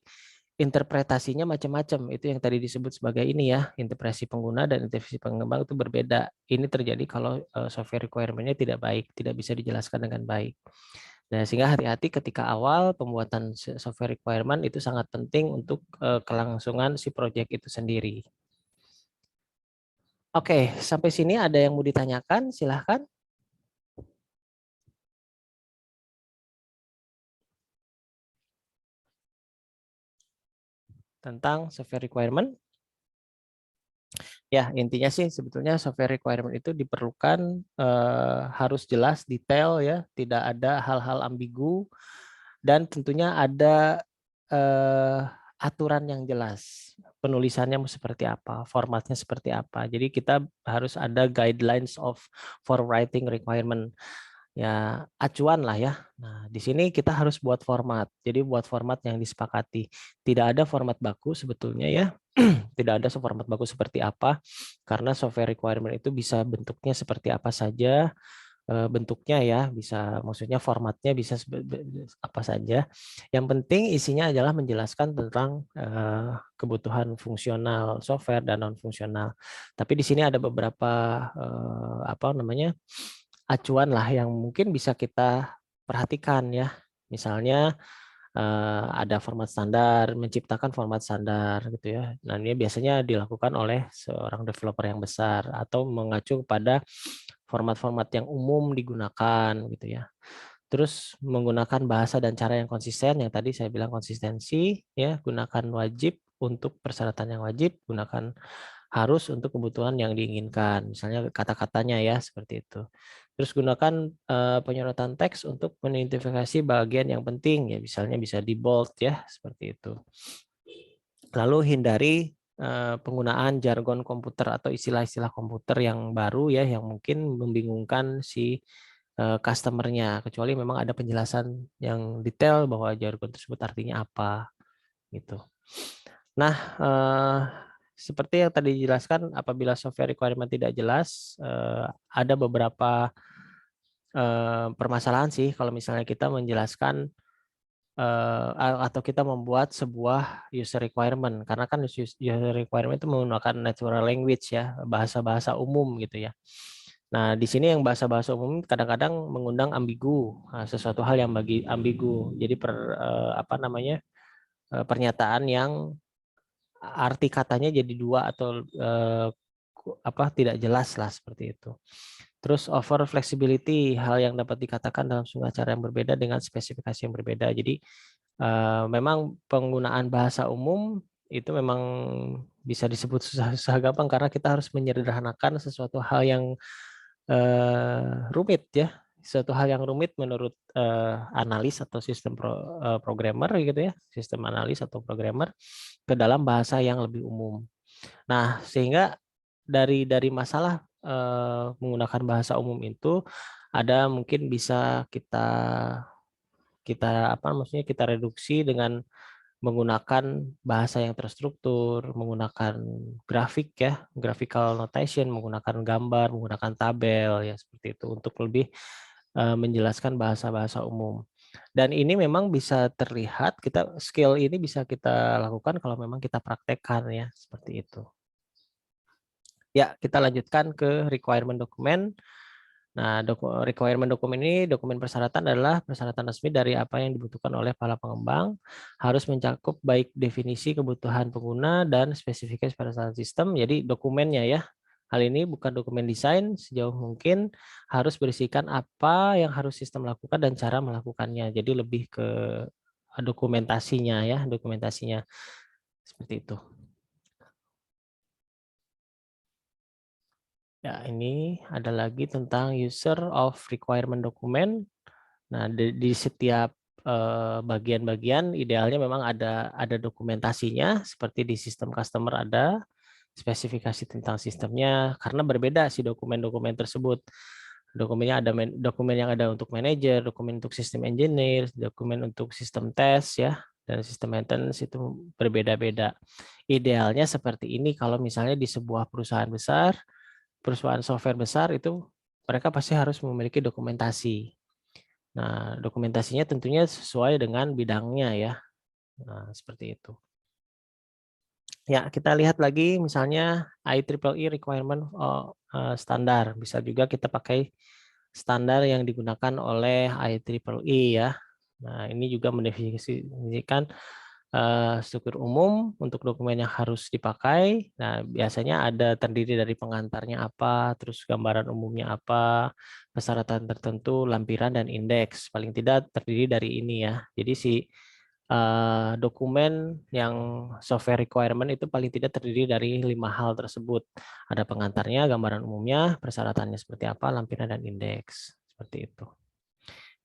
A: interpretasinya macam-macam. Itu yang tadi disebut sebagai ini ya, interpretasi pengguna dan interpretasi pengembang itu berbeda. Ini terjadi kalau software requirement-nya tidak baik, tidak bisa dijelaskan dengan baik. Nah, sehingga hati-hati ketika awal pembuatan software requirement itu sangat penting untuk kelangsungan si project itu sendiri. Oke, sampai sini ada yang mau ditanyakan? Silahkan. Tentang software requirement. Ya, intinya sih sebetulnya software requirement itu diperlukan harus jelas, detail ya, tidak ada hal-hal ambigu, dan tentunya ada aturan yang jelas. Penulisannya seperti apa, formatnya seperti apa. Jadi kita harus ada guidelines for writing requirement. Ya, acuan lah ya. Nah, di sini kita harus buat format. Jadi buat format yang disepakati. Tidak ada format baku sebetulnya ya. Tidak ada format baku seperti apa. Karena software requirement itu bisa bentuknya seperti apa saja. Bentuknya ya, bisa maksudnya formatnya bisa apa saja. Yang penting isinya adalah menjelaskan tentang kebutuhan fungsional software dan non fungsional. Tapi di sini ada beberapa acuan lah yang mungkin bisa kita perhatikan ya. Misalnya ada format standar, menciptakan format standar gitu ya. Nah, ini biasanya dilakukan oleh seorang developer yang besar atau mengacu pada format-format yang umum digunakan gitu ya. Terus menggunakan bahasa dan cara yang konsisten, yang tadi saya bilang konsistensi ya, gunakan wajib untuk persyaratan yang wajib, gunakan harus untuk kebutuhan yang diinginkan, misalnya kata-katanya ya seperti itu. Terus gunakan penyorotan teks untuk mengidentifikasi bagian yang penting ya, misalnya bisa di bold ya seperti itu. Lalu hindari penggunaan jargon komputer atau istilah-istilah komputer yang baru ya, yang mungkin membingungkan si customer-nya, kecuali memang ada penjelasan yang detail bahwa jargon tersebut artinya apa gitu. Nah, seperti yang tadi dijelaskan, apabila software requirement tidak jelas, ada beberapa permasalahan sih kalau misalnya kita menjelaskan atau kita membuat sebuah user requirement, karena kan user requirement itu menggunakan natural language ya, bahasa-bahasa umum gitu ya. Nah, di sini yang bahasa-bahasa umum kadang-kadang mengundang ambigu, sesuatu hal yang ambigu. Jadi pernyataan yang arti katanya jadi dua atau tidak jelas lah seperti itu. Terus over flexibility, hal yang dapat dikatakan dalam sebuah cara yang berbeda dengan spesifikasi yang berbeda. Jadi memang penggunaan bahasa umum itu memang bisa disebut susah-susah gampang karena kita harus menyederhanakan sesuatu hal yang rumit ya. Suatu hal yang rumit menurut analis atau sistem programmer gitu ya, sistem analis atau programmer ke dalam bahasa yang lebih umum. Nah, sehingga dari masalah menggunakan bahasa umum itu ada mungkin bisa kita kita apa maksudnya kita reduksi dengan menggunakan bahasa yang terstruktur, menggunakan grafik ya, graphical notation, menggunakan gambar, menggunakan tabel ya seperti itu untuk lebih menjelaskan bahasa-bahasa umum. Dan ini memang bisa terlihat skill ini bisa kita lakukan kalau memang kita praktekkan ya seperti itu. Ya, kita lanjutkan ke requirement dokumen. Nah, requirement dokumen ini, dokumen persyaratan adalah persyaratan resmi dari apa yang dibutuhkan oleh para pengembang, harus mencakup baik definisi kebutuhan pengguna dan spesifikasi pada sistem. Jadi dokumennya ya. Hal ini bukan dokumen desain, sejauh mungkin harus berisikan apa yang harus sistem lakukan dan cara melakukannya. Jadi lebih ke dokumentasinya ya, dokumentasinya seperti itu. Ya, ini ada lagi tentang user of requirement document. Nah, di setiap bagian-bagian idealnya memang ada dokumentasinya seperti di sistem customer ada spesifikasi tentang sistemnya karena berbeda si dokumen-dokumen tersebut. Dokumennya ada dokumen yang ada untuk manager, dokumen untuk sistem engineer, dokumen untuk sistem test ya dan sistem maintenance itu berbeda-beda. Idealnya seperti ini kalau misalnya di sebuah perusahaan besar, perusahaan software besar itu mereka pasti harus memiliki dokumentasi. Nah, dokumentasinya tentunya sesuai dengan bidangnya ya. Nah, seperti itu. Ya, kita lihat lagi misalnya IEEE requirement standar. Bisa juga kita pakai standar yang digunakan oleh IEEE ya. Nah, ini juga mendefinisikan struktur umum untuk dokumen yang harus dipakai. Nah, biasanya ada terdiri dari pengantarnya apa, terus gambaran umumnya apa, persyaratan tertentu, lampiran dan indeks. Paling tidak terdiri dari ini ya. Jadi si dokumen yang software requirement itu paling tidak terdiri dari 5 hal tersebut. Ada pengantarnya, gambaran umumnya, persyaratannya seperti apa, lampiran dan indeks. Seperti itu.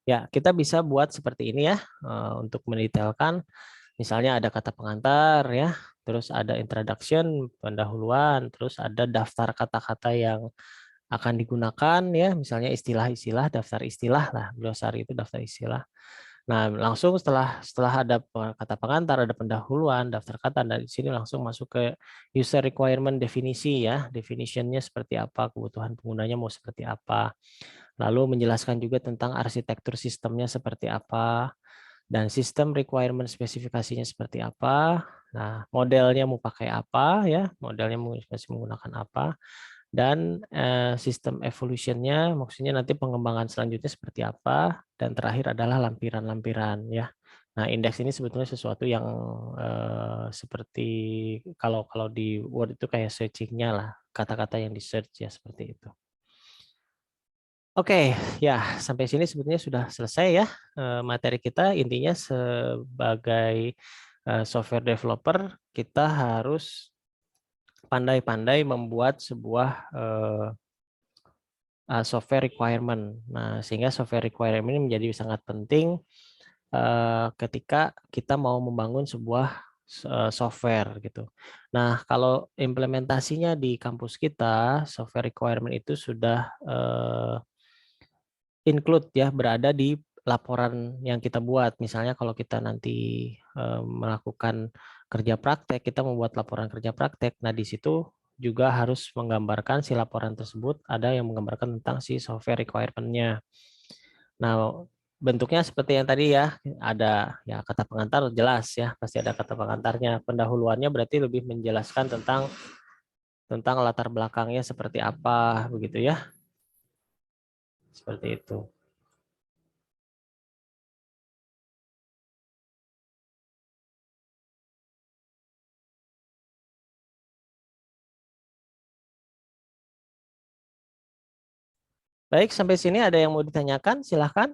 A: Ya, kita bisa buat seperti ini ya untuk mendetailkan. Misalnya ada kata pengantar ya, terus ada introduction, pendahuluan, terus ada daftar kata-kata yang akan digunakan ya, misalnya istilah-istilah, daftar istilah lah, glossary itu daftar istilah. Nah, langsung setelah ada kata pengantar, ada pendahuluan, daftar kata, dan di sini langsung masuk ke user requirement definisi ya, definitionnya seperti apa, kebutuhan penggunanya mau seperti apa. Lalu menjelaskan juga tentang arsitektur sistemnya seperti apa, dan sistem requirement spesifikasinya seperti apa. Nah, modelnya mau pakai apa ya, modelnya masih menggunakan apa, dan sistem evolutionnya maksudnya nanti pengembangan selanjutnya seperti apa, dan terakhir adalah lampiran-lampiran ya. Nah, indeks ini sebetulnya sesuatu yang seperti kalau kalau di Word itu kayak searching-nya lah, kata-kata yang di search ya seperti itu. Oke, ya sampai sini sebetulnya sudah selesai ya materi kita. Intinya sebagai software developer kita harus pandai-pandai membuat sebuah software requirement. Nah, sehingga software requirement ini menjadi sangat penting ketika kita mau membangun sebuah software gitu. Nah, kalau implementasinya di kampus kita, software requirement itu sudah include ya, berada di laporan yang kita buat. Misalnya kalau kita nanti melakukan kerja praktek, kita membuat laporan kerja praktek. Nah, di situ juga harus menggambarkan si laporan tersebut, ada yang menggambarkan tentang si software requirement-nya. Nah, bentuknya seperti yang tadi ya, ada ya kata pengantar jelas ya, pasti ada kata pengantarnya. Pendahuluannya berarti lebih menjelaskan tentang latar belakangnya seperti apa begitu ya. Seperti itu. Baik, sampai sini ada yang mau ditanyakan? Silahkan.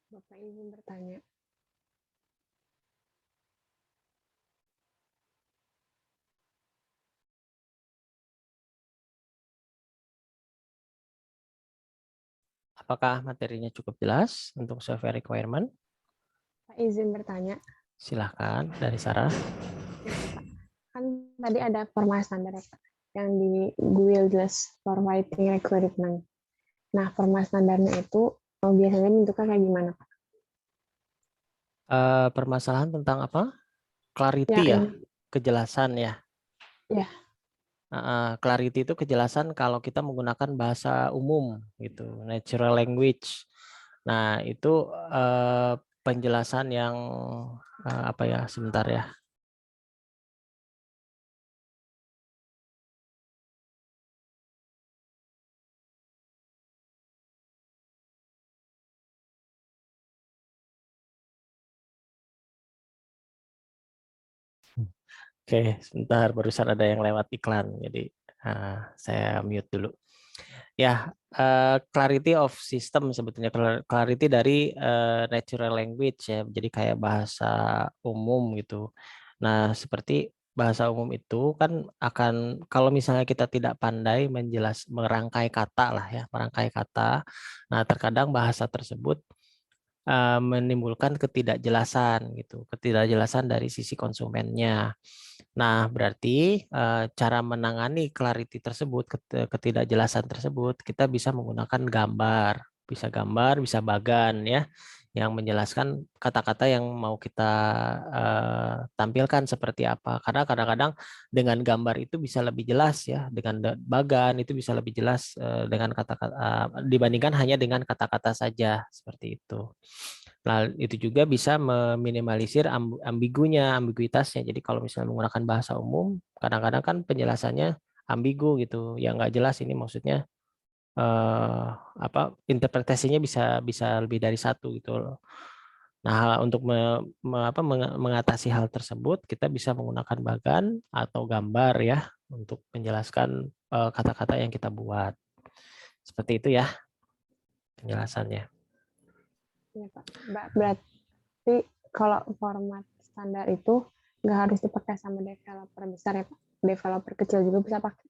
E: Bapak izin bertanya.
A: Apakah materinya cukup jelas untuk software requirement?
E: Pak izin bertanya.
A: Silahkan dari Sarah.
E: Kan tadi ada format standar ya, Pak, yang di GUIL jelas for writing requirement. Nah, format standarnya itu biasanya bentuknya kayak gimana, Pak?
A: Permasalahan tentang apa? Clarity
E: Ya,
A: ya,
E: ini.
A: kejelasan ya.
E: Ya.
A: Clarity itu kejelasan kalau kita menggunakan bahasa umum gitu, natural language. Nah, itu penjelasan yang apa ya? Sebentar ya. Oke, sebentar barusan ada yang lewat iklan, jadi saya mute dulu. Ya, clarity of system sebetulnya, clarity dari natural language ya, jadi kayak bahasa umum gitu. Nah, seperti bahasa umum itu kan akan, kalau misalnya kita tidak pandai merangkai kata lah ya, merangkai kata. Nah, terkadang bahasa tersebut menimbulkan ketidakjelasan gitu, ketidakjelasan dari sisi konsumennya. Nah, berarti cara menangani clarity tersebut, ketidakjelasan tersebut, kita bisa menggunakan gambar, bisa bagan ya, yang menjelaskan kata-kata yang mau kita tampilkan seperti apa. Karena kadang-kadang dengan gambar itu bisa lebih jelas ya, dengan bagan itu bisa lebih jelas dengan kata-kata dibandingkan hanya dengan kata-kata saja seperti itu. Nah, itu juga bisa meminimalisir ambiguitasnya. Jadi kalau misalnya menggunakan bahasa umum, kadang-kadang kan penjelasannya ambigu gitu, yang nggak jelas ini maksudnya apa interpretasinya bisa bisa lebih dari satu gitu loh. Nah, untuk mengatasi hal tersebut, kita bisa menggunakan bagan atau gambar ya untuk menjelaskan kata-kata yang kita buat. Seperti itu ya penjelasannya.
E: Ya, Pak. Berarti kalau format standar itu nggak harus dipakai sama developer besar ya, Pak? Developer kecil juga bisa pakai.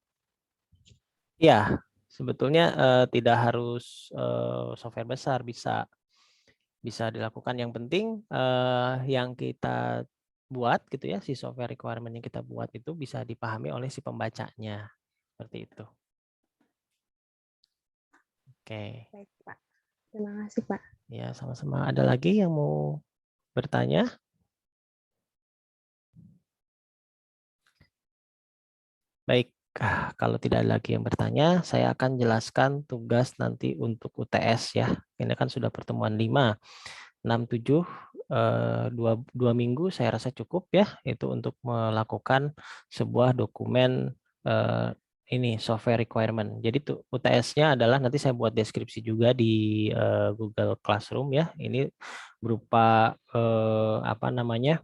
A: Ya, sebetulnya tidak harus software besar, bisa dilakukan. Yang penting yang kita buat gitu ya, si software requirement yang kita buat itu bisa dipahami oleh si pembacanya. Seperti itu. Oke.
E: Baik, Pak. Terima kasih, Pak.
A: Ya, sama-sama. Ada lagi yang mau bertanya? Baik, kalau tidak ada lagi yang bertanya, saya akan jelaskan tugas nanti untuk UTS ya. Ini kan sudah pertemuan 5, 6, 7, 2 minggu saya rasa cukup ya, itu untuk melakukan sebuah dokumen ini software requirement. Jadi tuh UTS-nya adalah nanti saya buat deskripsi juga di Google Classroom ya. Ini berupa apa namanya?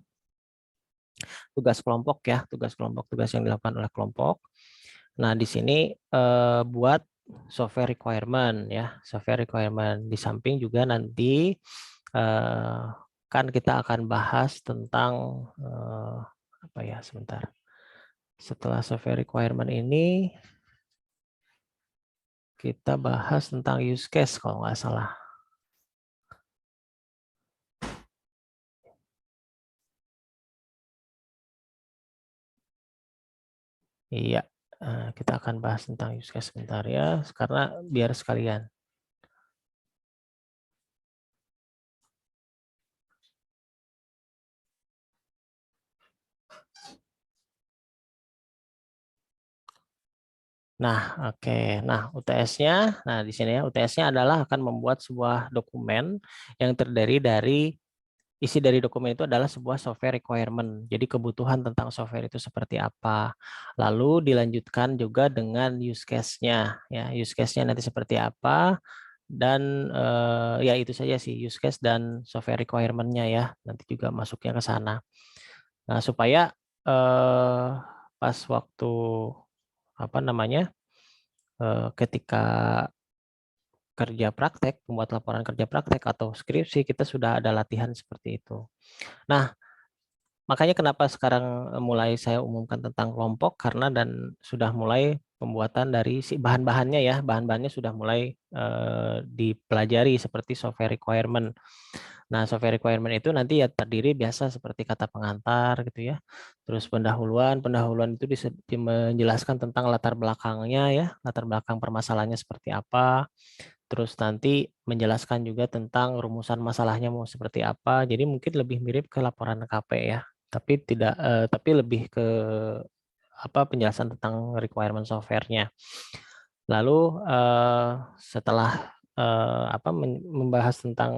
A: Tugas kelompok ya, tugas yang dilakukan oleh kelompok. Nah, di sini buat software requirement ya, software requirement. Di samping juga nanti kan kita akan bahas tentang apa ya, sebentar. Setelah software requirement ini kita bahas tentang use case kalau nggak salah. Iya, kita akan bahas tentang use case sebentar ya, karena biar sekalian. Nah, oke. Nah, UTS-nya, nah di sini ya, UTS-nya adalah akan membuat sebuah dokumen yang terdiri dari isi dari dokumen itu adalah sebuah software requirement. Jadi kebutuhan tentang software itu seperti apa. Lalu dilanjutkan juga dengan use case-nya. Ya, use case-nya nanti seperti apa. Dan ya itu saja sih use case dan software requirement-nya ya. Nanti juga masuknya ke sana. Nah, supaya pas waktu ketika kerja praktek, membuat laporan kerja praktek atau skripsi, kita sudah ada latihan seperti itu. Nah, makanya kenapa sekarang mulai saya umumkan tentang kelompok, karena dan sudah mulai pembuatan dari si bahan-bahannya ya, bahan-bahannya sudah mulai dipelajari seperti software requirement. Nah, software requirement itu nanti ya terdiri biasa seperti kata pengantar gitu ya. Terus pendahuluan itu menjelaskan tentang latar belakangnya ya, latar belakang permasalahannya seperti apa. Terus nanti menjelaskan juga tentang rumusan masalahnya mau seperti apa. Jadi mungkin lebih mirip ke laporan KP ya, tapi tidak tapi lebih ke penjelasan tentang requirement software-nya. Lalu setelah membahas tentang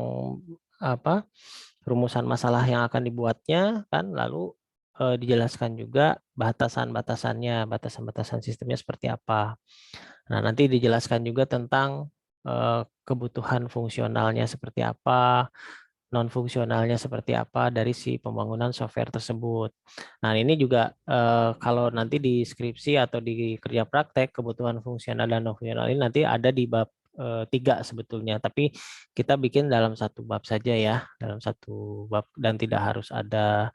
A: rumusan masalah yang akan dibuatnya kan, lalu dijelaskan juga batasan-batasannya, batasan-batasan sistemnya seperti apa. Nah, nanti dijelaskan juga tentang kebutuhan fungsionalnya seperti apa, non fungsionalnya seperti apa dari si pembangunan software tersebut. Nah, ini juga kalau nanti di skripsi atau di kerja praktek, kebutuhan fungsional dan non fungsional ini nanti ada di bab 3 sebetulnya, tapi kita bikin dalam satu bab saja ya, dalam satu bab, dan tidak harus ada.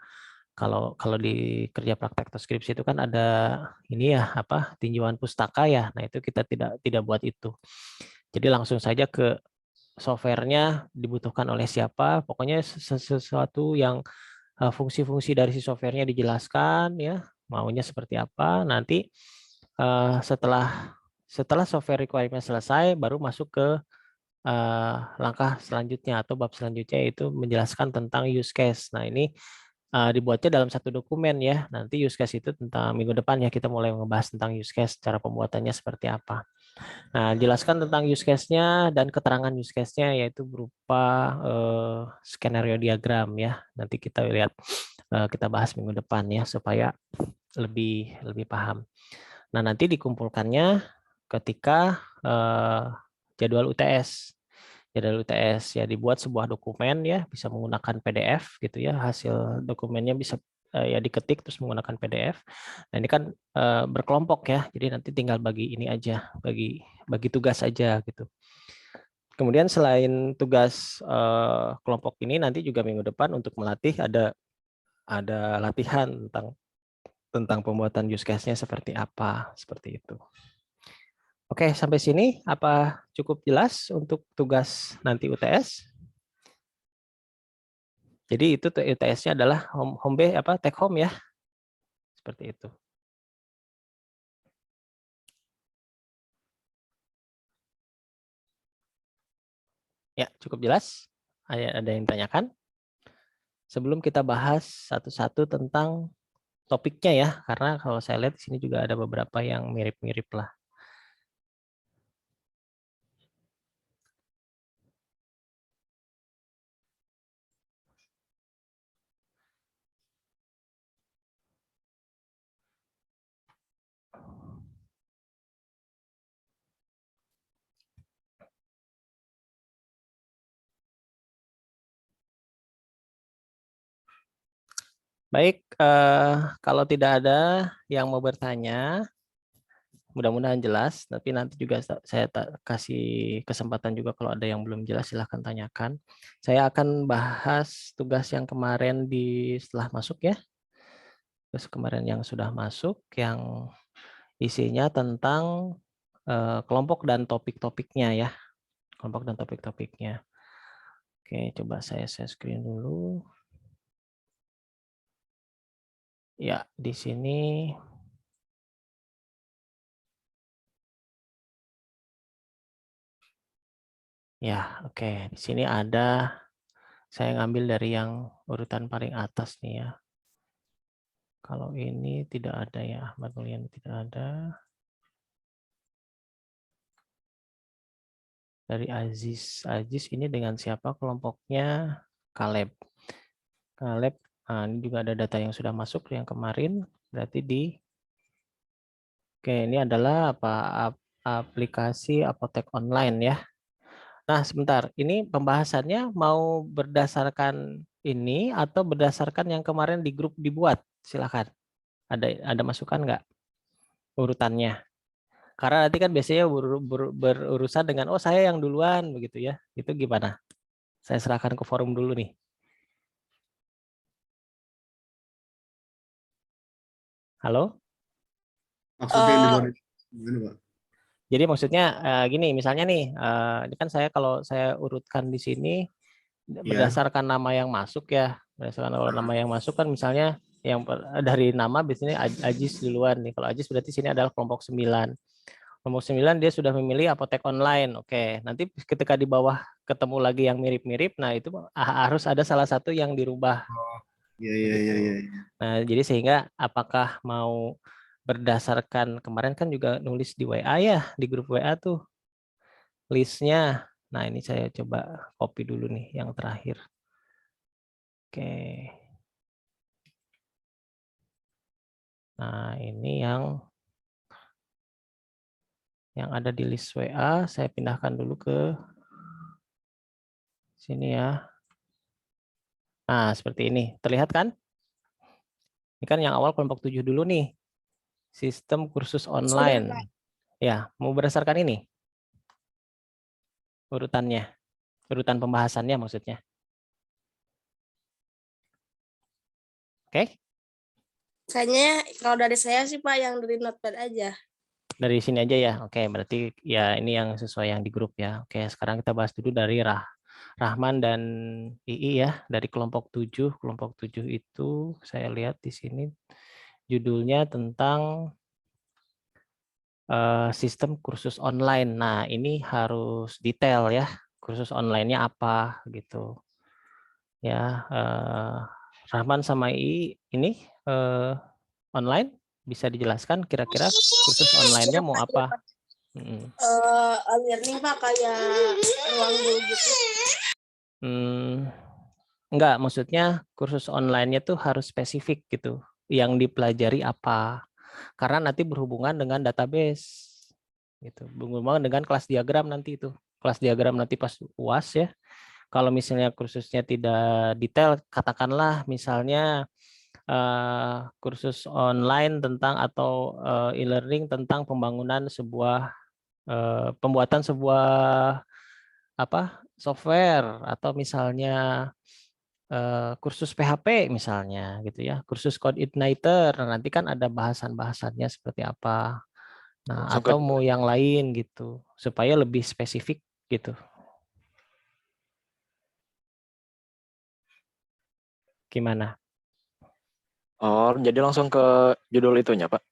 A: Kalau di kerja praktek atau skripsi itu kan ada ini ya, tinjauan pustaka ya. Nah, itu kita tidak buat itu. Jadi langsung saja ke softwarenya dibutuhkan oleh siapa, pokoknya sesuatu yang fungsi-fungsi dari si softwarenya dijelaskan ya, maunya seperti apa. Nanti setelah software requirement selesai, baru masuk ke langkah selanjutnya atau bab selanjutnya, yaitu menjelaskan tentang use case. Nah, ini dibuatnya dalam satu dokumen ya. Nanti use case itu tentang minggu depan ya, kita mulai membahas tentang use case, cara pembuatannya seperti apa. Nah, jelaskan tentang use case-nya dan keterangan use case-nya, yaitu berupa skenario diagram ya. Nanti kita lihat, kita bahas minggu depan ya, supaya lebih paham. Nah, nanti dikumpulkannya ketika jadwal UTS. Jadwal UTS ya dibuat sebuah dokumen ya, bisa menggunakan PDF gitu ya, hasil dokumennya bisa ya diketik terus menggunakan PDF. Nah, ini kan berkelompok ya, jadi nanti tinggal bagi ini aja, bagi tugas aja gitu. Kemudian selain tugas kelompok ini, nanti juga minggu depan untuk melatih ada latihan tentang pembuatan use case-nya seperti apa, seperti itu. Oke, sampai sini apa cukup jelas untuk tugas nanti UTS? Jadi itu UTS-nya adalah take home ya. Seperti itu. Ya, cukup jelas? Ada yang tanyakan? Sebelum kita bahas satu-satu tentang topiknya ya, karena kalau saya lihat di sini juga ada beberapa yang mirip-mirip lah. Baik, kalau tidak ada yang mau bertanya, mudah-mudahan jelas. Tapi nanti juga saya kasih kesempatan juga kalau ada yang belum jelas, silahkan tanyakan. Saya akan bahas tugas yang kemarin setelah masuk ya. Tugas kemarin yang sudah masuk, yang isinya tentang kelompok dan topik-topiknya ya. Kelompok dan topik-topiknya. Oke, coba saya share screen dulu. Ya, di sini ya, oke. Di sini ada, saya ngambil dari yang urutan paling atas nih ya. Kalau ini tidak ada ya, Ahmad Mulyan tidak ada. Dari Aziz ini dengan siapa kelompoknya? Caleb. Nah, ini juga ada data yang sudah masuk yang kemarin, berarti oke, ini adalah aplikasi apotek online ya. Nah, sebentar, ini pembahasannya mau berdasarkan ini atau berdasarkan yang kemarin di grup dibuat? Silakan. Ada masukan nggak urutannya? Karena nanti kan biasanya berurusan dengan oh saya yang duluan begitu ya. Itu gimana? Saya serahkan ke forum dulu nih. Halo?
F: Maksudnya yang
D: Eh,
F: duluan itu gimana, Pak?
A: Jadi maksudnya gini, misalnya nih, ini kan saya kalau saya urutkan di sini
F: Iya.
A: berdasarkan nama yang masuk ya, berdasarkan kalau nama yang masuk kan misalnya yang dari nama biasanya Ajis duluan nih. Kalau Ajis berarti sini adalah kelompok 9. Kelompok 9 dia sudah memilih apotek online. Oke, nanti ketika di bawah ketemu lagi yang mirip-mirip, nah itu harus ada salah satu yang dirubah.
F: Iya, iya, iya, iya.
A: Nah, jadi sehingga apakah mau berdasarkan kemarin kan juga nulis di WA ya, di grup WA tuh listnya. Nah, ini saya coba copy dulu nih yang terakhir. Oke. Nah, ini yang ada di list WA, saya pindahkan dulu ke sini ya. Nah, seperti ini. Terlihat kan? Ini kan yang awal kelompok 7 dulu nih. Sistem kursus online.
D: Pak.
A: Ya, mau berdasarkan ini? Urutannya. Urutan pembahasannya maksudnya. Oke?
D: Kayaknya kalau dari saya sih Pak yang dari notepad aja.
A: Dari sini aja ya. Oke, berarti ya ini yang sesuai yang di grup ya. Oke, sekarang kita bahas dulu dari Rahman dan II ya, dari kelompok 7. Kelompok 7 itu saya lihat di sini judulnya tentang sistem kursus online. Nah, ini harus detail ya. Kursus online-nya apa gitu. Ya, Rahman sama II ini online bisa dijelaskan kira-kira kursus online-nya mau apa?
D: Learning Pak kayak ruang guru gitu.
A: Enggak, maksudnya kursus online-nya tuh harus spesifik gitu. Yang dipelajari apa? Karena nanti berhubungan dengan database. Gitu. Berhubungan dengan kelas diagram nanti itu. Kelas diagram nanti pas UAS ya. Kalau misalnya kursusnya tidak detail, katakanlah misalnya kursus online tentang atau e-learning tentang pembangunan sebuah pembuatan sebuah software atau misalnya kursus PHP misalnya gitu ya, kursus Code Igniter. Nanti kan ada bahasan-bahasannya seperti apa. Nah,
C: Langsung ke
A: atau mau yang lain gitu supaya lebih spesifik gitu. Gimana?
C: Oh, jadi langsung ke judul itunya, Pak.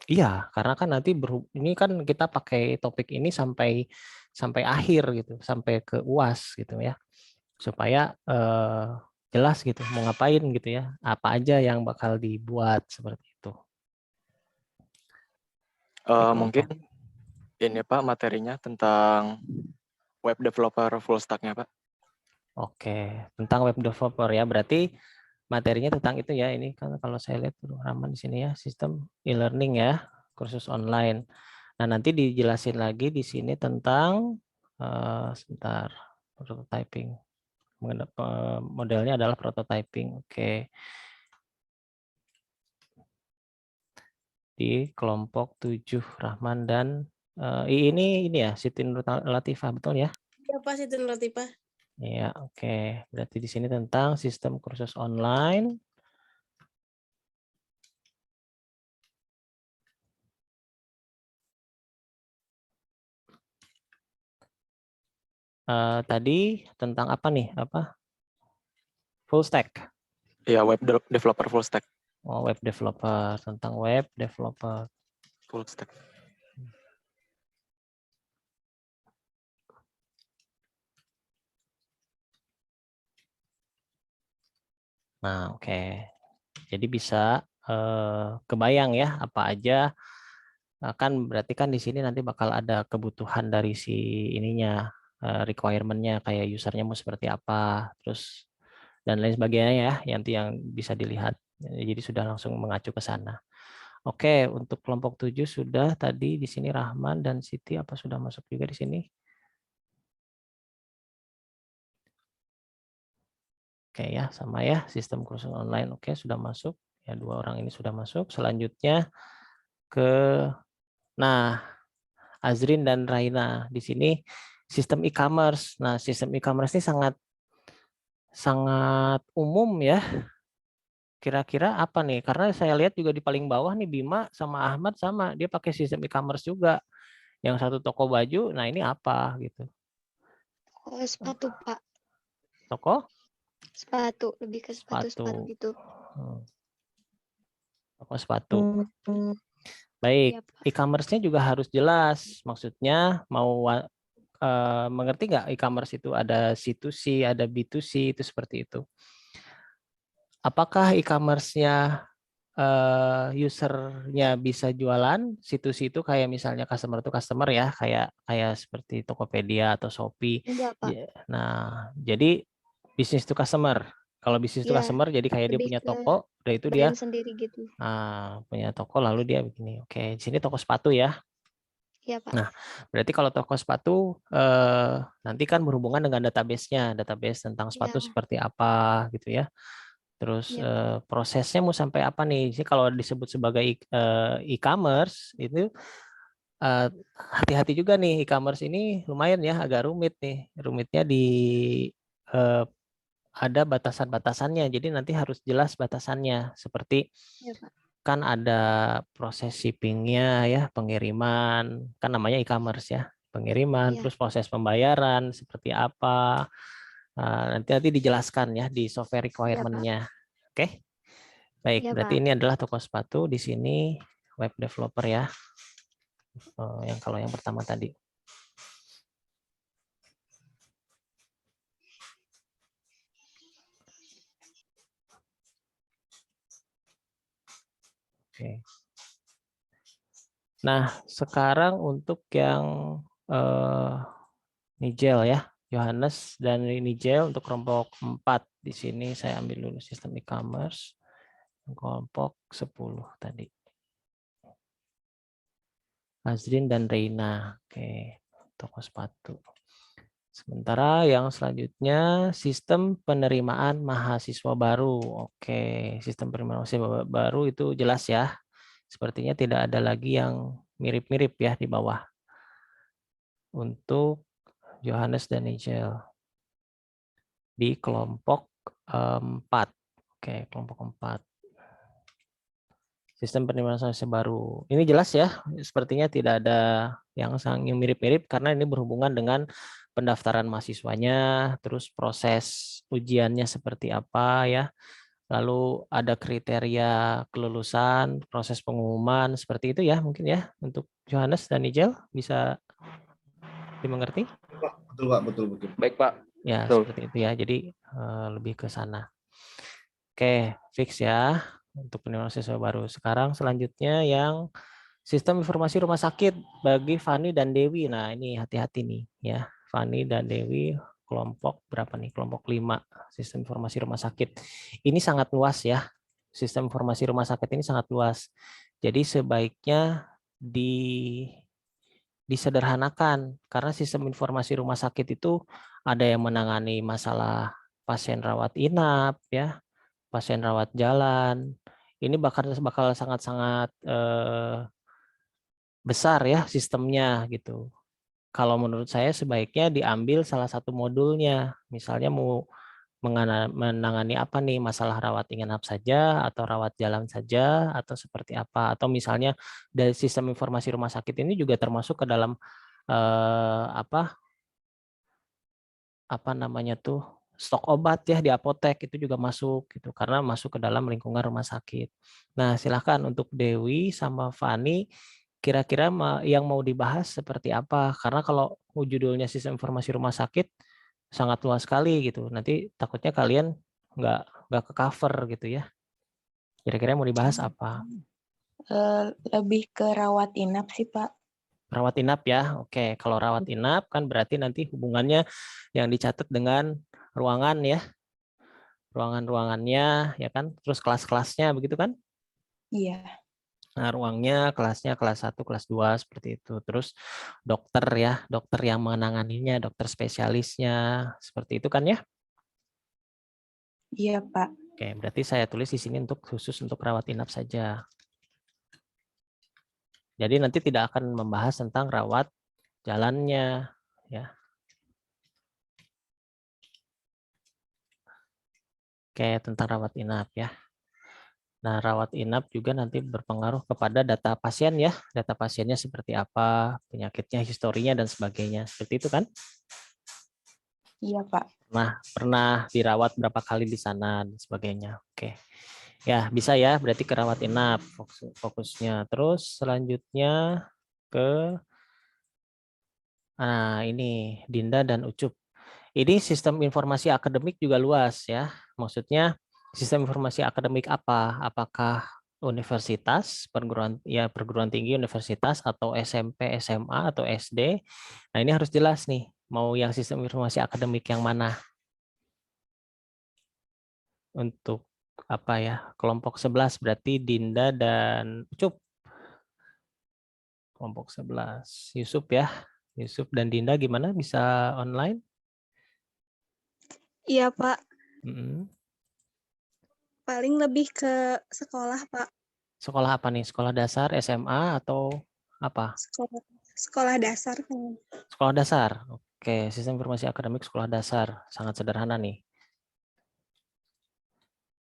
A: Iya, karena kan nanti ini kan kita pakai topik ini sampai akhir gitu, sampai ke UAS gitu ya. Supaya jelas gitu mau ngapain gitu ya. Apa aja yang bakal dibuat seperti itu.
C: Mungkin ini Pak materinya tentang web developer full stack-nya, Pak.
A: Oke, tentang web developer ya. Berarti materinya tentang itu ya. Ini kan kalau saya lihat Rahman di sini ya, sistem e-learning ya, kursus online. Nah, nanti dijelasin lagi di sini tentang sebentar, prototyping. Modelnya adalah prototyping. Oke. Di kelompok 7 Rahman dan ini ya Siti Nur Latifah, betul ya?
D: Iya Pak Siti Nur Latifah.
A: Ya, oke. Berarti di sini tentang sistem kursus online. Tadi tentang apa nih? Full stack.
C: Iya, web developer full stack.
A: Oh, web developer, tentang web developer.
C: Full stack.
A: Nah, oke. Jadi bisa kebayang ya apa aja kan berarti kan di sini nanti bakal ada kebutuhan dari si ininya requirement-nya kayak usernya mau seperti apa, terus dan lain sebagainya ya, yang bisa dilihat. Jadi sudah langsung mengacu ke sana. Oke, untuk kelompok 7 sudah tadi di sini Rahman dan Siti apa sudah masuk juga di sini? Oke ya, sama ya, sistem kursus online. Oke, sudah masuk. Ya, 2 orang ini sudah masuk. Selanjutnya nah Azrin dan Raina. Di sini sistem e-commerce. Nah, sistem e-commerce ini sangat umum ya. Kira-kira apa nih? Karena saya lihat juga di paling bawah nih Bima sama Ahmad sama, dia pakai sistem e-commerce juga. Yang satu toko baju, nah ini apa gitu?
B: Oh, sepatu, Pak.
A: Toko
B: Sepatu, lebih ke sepatu
A: sepatu.
B: gitu.
A: Toko sepatu.
B: Iya,
A: Baik,
B: Pak.
A: e-commerce-nya juga harus jelas. Maksudnya mau mengerti nggak e-commerce itu ada C2C, ada B2C, itu seperti itu. Apakah e-commerce-nya usernya bisa jualan, C2C itu kayak misalnya customer to customer ya, kayak seperti Tokopedia atau Shopee.
B: Enggak, Pak.
A: Nah, jadi business to customer. Kalau business to
B: Iya,
A: customer, jadi kayak dia
B: lebih
A: punya
B: ke
A: toko, udah itu dia
B: brand sendiri gitu.
A: punya toko, lalu dia begini. Oke, di sini toko sepatu ya.
B: Iya, Pak.
A: Nah, berarti kalau toko sepatu nanti kan berhubungan dengan database-nya, database tentang sepatu
B: Iya.
A: seperti apa gitu ya. Terus
B: Iya,
A: prosesnya mau sampai apa nih? Jadi kalau disebut sebagai e-commerce itu hati-hati juga nih, e-commerce ini lumayan ya agak rumit nih. Rumitnya di ada batasan-batasannya. Jadi nanti harus jelas batasannya. Seperti
B: Iya, Pak.
A: kan ada proses shippingnya ya, pengiriman, kan namanya e-commerce ya, pengiriman,
B: Iya.
A: terus proses pembayaran seperti apa. Nanti dijelaskan ya di software requirement-nya. Oke. Baik,
B: Iya,
A: berarti
B: Pak.
A: ini adalah toko sepatu, di sini web developer ya. Yang kalau yang pertama tadi. Oke. Nah, sekarang untuk yang Nigel ya, Yohanes dan Nigel untuk kelompok 4. Di sini saya ambil dulu sistem e-commerce. Kelompok 10 tadi. Azrin dan Reina. Oke, toko sepatu. Sementara yang selanjutnya sistem penerimaan mahasiswa baru. Oke, sistem penerimaan mahasiswa baru itu jelas ya. Sepertinya tidak ada lagi yang mirip-mirip ya di bawah. Untuk Yohanes dan Nigel. Di kelompok 4. Oke, kelompok 4. Sistem penerimaan mahasiswa baru. Ini jelas ya, sepertinya tidak ada yang mirip-mirip karena ini berhubungan dengan pendaftaran mahasiswanya, terus proses ujiannya seperti apa ya. Lalu ada kriteria kelulusan, proses pengumuman seperti itu ya mungkin ya untuk Johannes dan Nigel bisa dimengerti?
F: Betul Pak, betul.
C: Baik Pak.
A: Ya,
C: Betul.
A: seperti itu ya. Jadi lebih ke sana. Oke, fix ya untuk penerimaan mahasiswa baru. Sekarang selanjutnya yang sistem informasi rumah sakit bagi Fani dan Dewi. Nah, ini hati-hati nih ya. Fani dan Dewi kelompok berapa nih? Kelompok 5, sistem informasi rumah sakit. Ini sangat luas ya. Sistem informasi rumah sakit ini sangat luas. Jadi sebaiknya disederhanakan karena sistem informasi rumah sakit itu ada yang menangani masalah pasien rawat inap ya, pasien rawat jalan. Ini bakal sangat-sangat besar ya sistemnya gitu. Kalau menurut saya sebaiknya diambil salah satu modulnya. Misalnya mau menangani apa nih, masalah rawat inap saja atau rawat jalan saja atau seperti apa, atau misalnya dari sistem informasi rumah sakit ini juga termasuk ke dalam apa namanya tuh stok obat ya di apotek itu juga masuk gitu karena masuk ke dalam lingkungan rumah sakit. Nah, silahkan untuk Dewi sama Fani kira-kira yang mau dibahas seperti apa, karena kalau judulnya sistem informasi rumah sakit sangat luas sekali gitu. Nanti takutnya kalian nggak ke cover gitu ya. Kira-kira mau dibahas apa?
G: Lebih ke rawat inap sih Pak.
A: Rawat inap ya. Oke, kalau rawat inap kan berarti nanti hubungannya yang dicatat dengan ruangan ya. Ruangan-ruangannya ya kan, terus kelas-kelasnya begitu kan?
G: Iya.
A: Nah, ruangnya, kelasnya kelas 1, kelas 2 seperti itu. Terus dokter ya, dokter yang menanganinya, dokter spesialisnya, seperti itu kan ya?
G: Iya, Pak.
A: Oke, berarti saya tulis di sini khusus untuk rawat inap saja. Jadi nanti tidak akan membahas tentang rawat jalannya, ya. Kayak tentang rawat inap ya. Nah, rawat inap juga nanti berpengaruh kepada data pasien ya. Data pasiennya seperti apa, penyakitnya, historinya, dan sebagainya. Seperti itu kan?
G: Iya, Pak.
A: Pernah dirawat berapa kali di sana, dan sebagainya. Oke. Ya, bisa ya. Berarti ke rawat inap fokusnya. Terus selanjutnya ke, nah ini Dinda dan Ucup. Ini sistem informasi akademik juga luas ya. Maksudnya sistem informasi akademik apa? Apakah universitas, perguruan tinggi universitas atau SMP, SMA atau SD? Nah, ini harus jelas nih, mau yang sistem informasi akademik yang mana? Untuk apa ya? Kelompok 11 berarti Dinda dan Ucup. Kelompok 11. Yusuf ya. Yusuf dan Dinda gimana? Bisa online?
D: Iya, Pak.
A: Mm-mm.
D: Paling lebih ke sekolah, Pak.
A: Sekolah apa nih? Sekolah dasar, SMA, atau apa?
D: Sekolah dasar kan.
A: Sekolah dasar. Oke, sistem informasi akademik sekolah dasar. Sangat sederhana nih.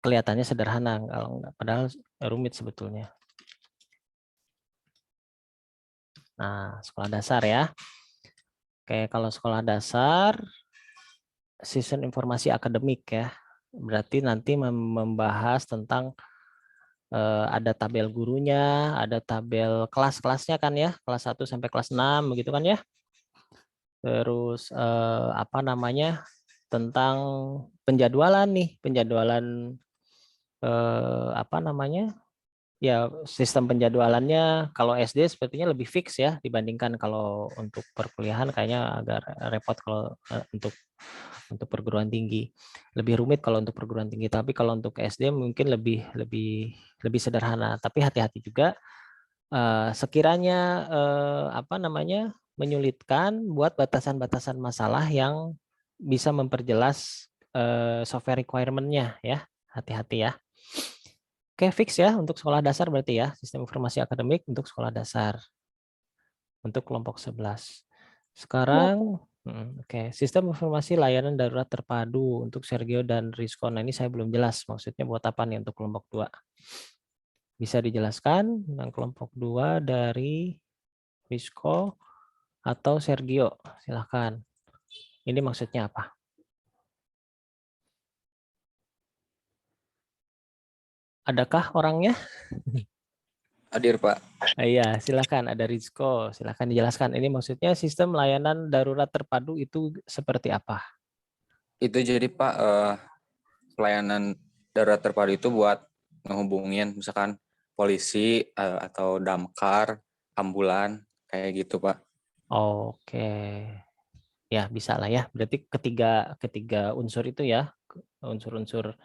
A: Kelihatannya sederhana, kalau enggak, padahal rumit sebetulnya. Nah, sekolah dasar ya. Oke, kalau sekolah dasar, sistem informasi akademik ya. Berarti nanti membahas tentang ada tabel gurunya, ada tabel kelas-kelasnya kan ya, kelas 1 sampai kelas 6 begitu kan ya. Terus apa namanya? Tentang penjadwalan nih, penjadwalan apa namanya? Ya, sistem penjadwalannya kalau SD sepertinya lebih fix ya dibandingkan kalau untuk perkuliahan kayaknya agak repot kalau untuk perguruan tinggi. Lebih rumit kalau untuk perguruan tinggi, tapi kalau untuk SD mungkin lebih lebih sederhana. Tapi hati-hati juga sekiranya apa namanya? Menyulitkan buat batasan-batasan masalah yang bisa memperjelas software requirement-nya ya. Hati-hati ya. Oke, fix ya untuk sekolah dasar berarti ya, sistem informasi akademik untuk sekolah dasar. Untuk kelompok 11. Sekarang, oke, sistem informasi layanan darurat terpadu untuk Sergio dan Rizko. Nah, ini saya belum jelas maksudnya buat apa nih untuk kelompok 2. Bisa dijelaskan tentang kelompok 2 dari Rizko atau Sergio? Silahkan. Ini maksudnya apa? Adakah orangnya?
C: Hadir, Pak.
A: Iya, silakan. Ada Rizko. Silakan dijelaskan. Ini maksudnya sistem layanan darurat terpadu itu seperti apa?
H: Itu jadi Pak, pelayanan darurat terpadu itu buat ngehubungin misalkan polisi atau damkar, ambulan, kayak gitu Pak.
A: Oke. Ya, bisa lah ya. Berarti ketiga unsur itu ya. Unsur-unsur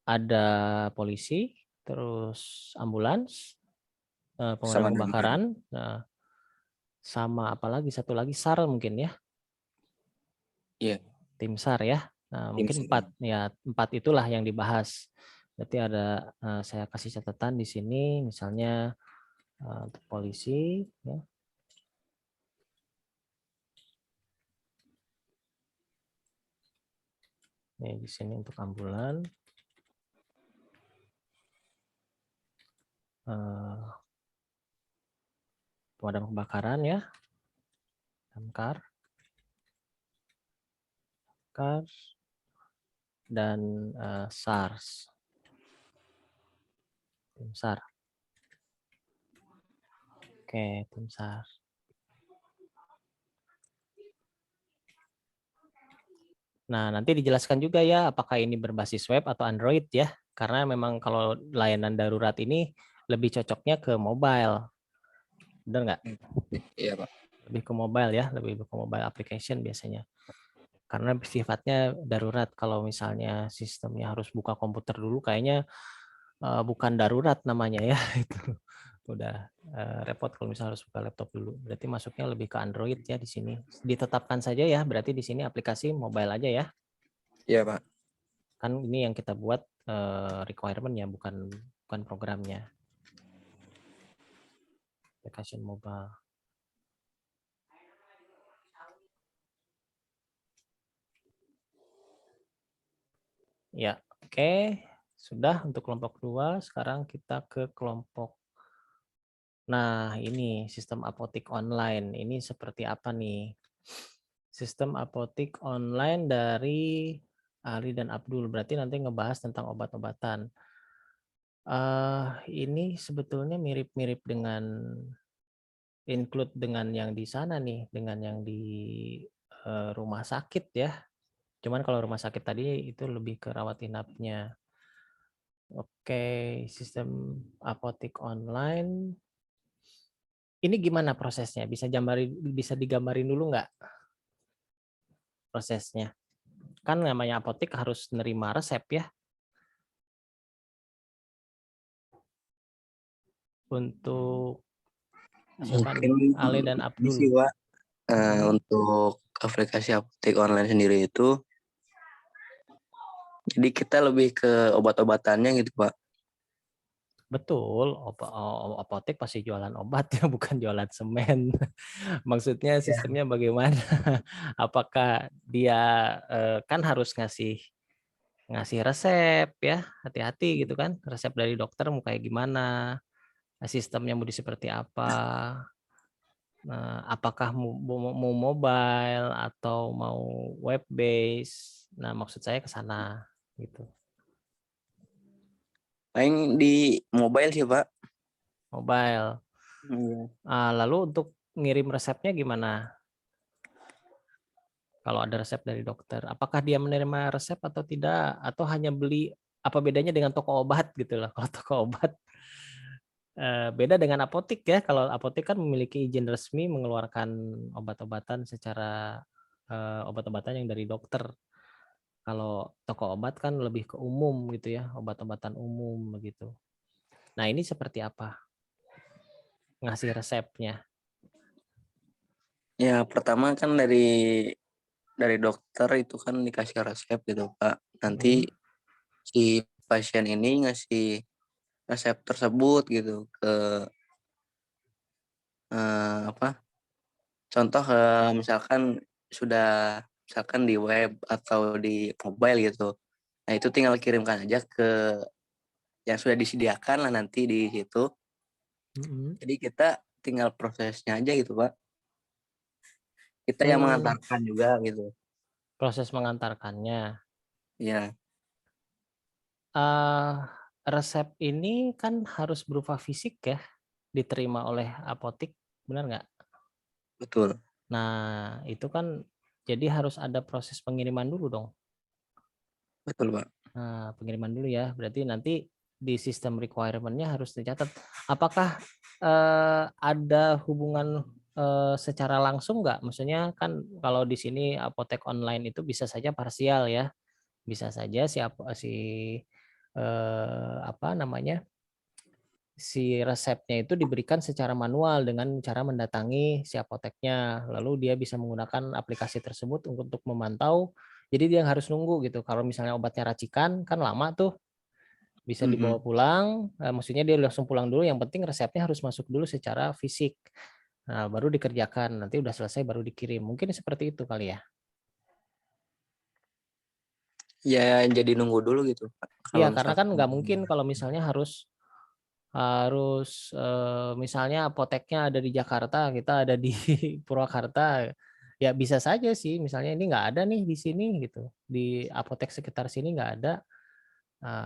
A: ada polisi, terus ambulans,
H: Sama
A: pemadam
H: damkar.
A: kebakaran, sama apalagi satu lagi SAR mungkin ya.
H: Iya.
A: Tim SAR ya. Nah, mungkin 4 ya, 4 itulah yang dibahas. Berarti ada saya kasih catatan di sini misalnya untuk polisi ya. Ini di sini untuk ambulan. Pemadam kebakaran ya. Damkar. Dan SARS. Tim SAR. Oke, tim SAR. Nah, nanti dijelaskan juga ya apakah ini berbasis web atau Android ya. Karena memang kalau layanan darurat ini lebih cocoknya ke mobile. Benar nggak?
H: Iya Pak.
A: Lebih ke mobile ya, lebih ke mobile application biasanya. Karena sifatnya darurat. Kalau misalnya sistemnya harus buka komputer dulu, kayaknya bukan darurat namanya ya. Itu udah repot kalau misalnya harus buka laptop dulu. Berarti masuknya lebih ke Android ya di sini. Ditetapkan saja ya. Berarti di sini aplikasi mobile aja ya.
H: Iya Pak.
A: Kan ini yang kita buat requirement ya, bukan programnya. application mobile. Ya, oke. Sudah untuk kelompok 2. Sekarang kita ke kelompok. Nah, ini sistem apotik online. Ini seperti apa nih? Sistem apotik online dari Ali dan Abdul. Berarti nanti ngebahas tentang obat-obatan. Ini sebetulnya mirip-mirip dengan include dengan yang di sana nih, dengan yang di rumah sakit ya. Cuman kalau rumah sakit tadi itu lebih ke rawat inapnya. Oke, sistem apotik online. Ini gimana prosesnya? Bisa digambarin dulu nggak prosesnya? Kan namanya apotik harus nerima resep ya. Untuk siapa nih?
I: Mungkin
A: Ale dan
I: ini sih
A: Abdul.
I: Pak, untuk aplikasi apotek online sendiri itu, jadi kita lebih ke obat-obatannya gitu Pak.
A: Betul, apotek pasti jualan obat ya, bukan jualan semen. Maksudnya sistemnya bagaimana? Apakah dia kan harus ngasih resep ya, hati-hati gitu kan, resep dari dokter mau kayak gimana, sistemnya mau seperti apa. Nah, apakah mau mobile atau mau web base? Nah, maksud saya ke sana gitu.
I: Paling di mobile sih Pak.
A: Mobile. Lalu untuk ngirim resepnya gimana? Kalau ada resep dari dokter, apakah dia menerima resep atau tidak? Atau hanya beli, apa bedanya dengan toko obat gitu loh? Kalau toko obat beda dengan apotik ya. Kalau apotik kan memiliki izin resmi mengeluarkan obat-obatan secara obat-obatan yang dari dokter. Kalau toko obat kan lebih ke umum gitu ya, obat-obatan umum begitu. Nah, ini seperti apa? Ngasih resepnya.
I: Ya pertama kan dari dokter itu kan dikasih resep gitu Pak. Nanti si pasien ini ngasih resep tersebut gitu ke contoh misalkan di web atau di mobile gitu. Nah itu tinggal kirimkan aja ke yang sudah disediakan lah nanti di situ. Jadi kita tinggal prosesnya aja gitu Pak. Kita yang mengantarkan juga gitu.
A: Proses mengantarkannya.
I: Iya.
A: Resep ini kan harus berupa fisik ya, diterima oleh apotik, benar nggak?
I: Betul.
A: Nah, itu kan jadi harus ada proses pengiriman dulu dong.
I: Betul Pak.
A: Nah, pengiriman dulu ya, berarti nanti di sistem requirement-nya harus dicatat. Apakah ada hubungan secara langsung nggak? Maksudnya kan kalau di sini apotek online itu bisa saja parsial ya, bisa saja si resepnya itu diberikan secara manual dengan cara mendatangi si apoteknya, lalu dia bisa menggunakan aplikasi tersebut untuk memantau. Jadi dia harus nunggu gitu. Kalau misalnya obatnya racikan kan lama tuh, bisa dibawa pulang. Maksudnya dia langsung pulang dulu. Yang penting resepnya harus masuk dulu secara fisik. Nah, baru dikerjakan. Nanti udah selesai baru dikirim. Mungkin seperti itu kali ya.
I: Ya jadi nunggu dulu gitu Pak.
A: Iya, karena kan nggak mungkin kalau misalnya harus misalnya apoteknya ada di Jakarta, kita ada di Purwakarta, ya bisa saja sih. Misalnya ini nggak ada nih di sini gitu, di apotek sekitar sini nggak ada,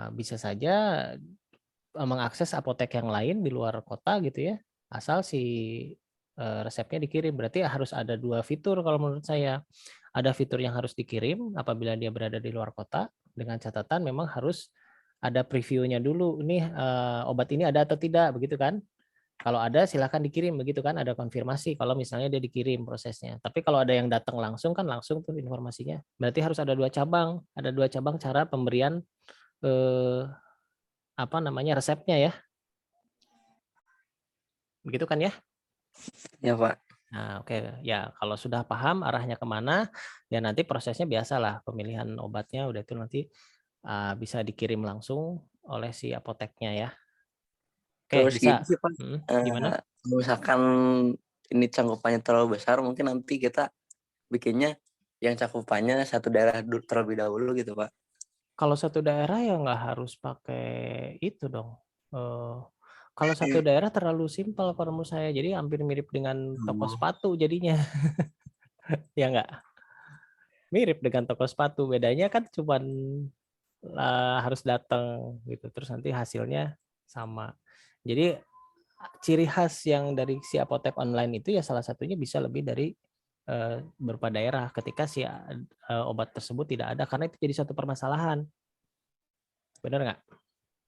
A: bisa saja mengakses apotek yang lain di luar kota gitu ya, asal si resepnya dikirim. Berarti harus ada 2 fitur kalau menurut saya. Ada fitur yang harus dikirim apabila dia berada di luar kota, dengan catatan memang harus ada previewnya dulu. Nih obat ini ada atau tidak, begitu kan? Kalau ada silahkan dikirim, begitu kan? Ada konfirmasi kalau misalnya dia dikirim prosesnya. Tapi kalau ada yang datang langsung kan langsung tuh informasinya. Berarti harus ada 2 cabang. Ada 2 cabang cara pemberian resepnya ya. Begitu kan ya?
I: Ya Pak.
A: Nah, oke. Ya, kalau sudah paham arahnya kemana, ya nanti prosesnya biasalah, pemilihan obatnya udah itu nanti bisa dikirim langsung oleh si apoteknya ya. Oke,
I: Terus
A: bisa.
I: gini sih Pak.
A: Gimana?
I: Kalau misalkan ini cangkupannya terlalu besar, mungkin nanti kita bikinnya yang cakupannya satu daerah terlebih dahulu gitu, Pak.
A: Kalau satu daerah ya nggak harus pakai itu dong. Kalau satu daerah terlalu simpel kalau menurut saya, jadi hampir mirip dengan toko sepatu jadinya. Ya nggak? Mirip dengan toko sepatu, bedanya kan cuman harus datang gitu, terus nanti hasilnya sama. Jadi ciri khas yang dari si apotek online itu ya salah satunya bisa lebih dari beberapa daerah ketika si obat tersebut tidak ada, karena itu jadi satu permasalahan. Benar nggak?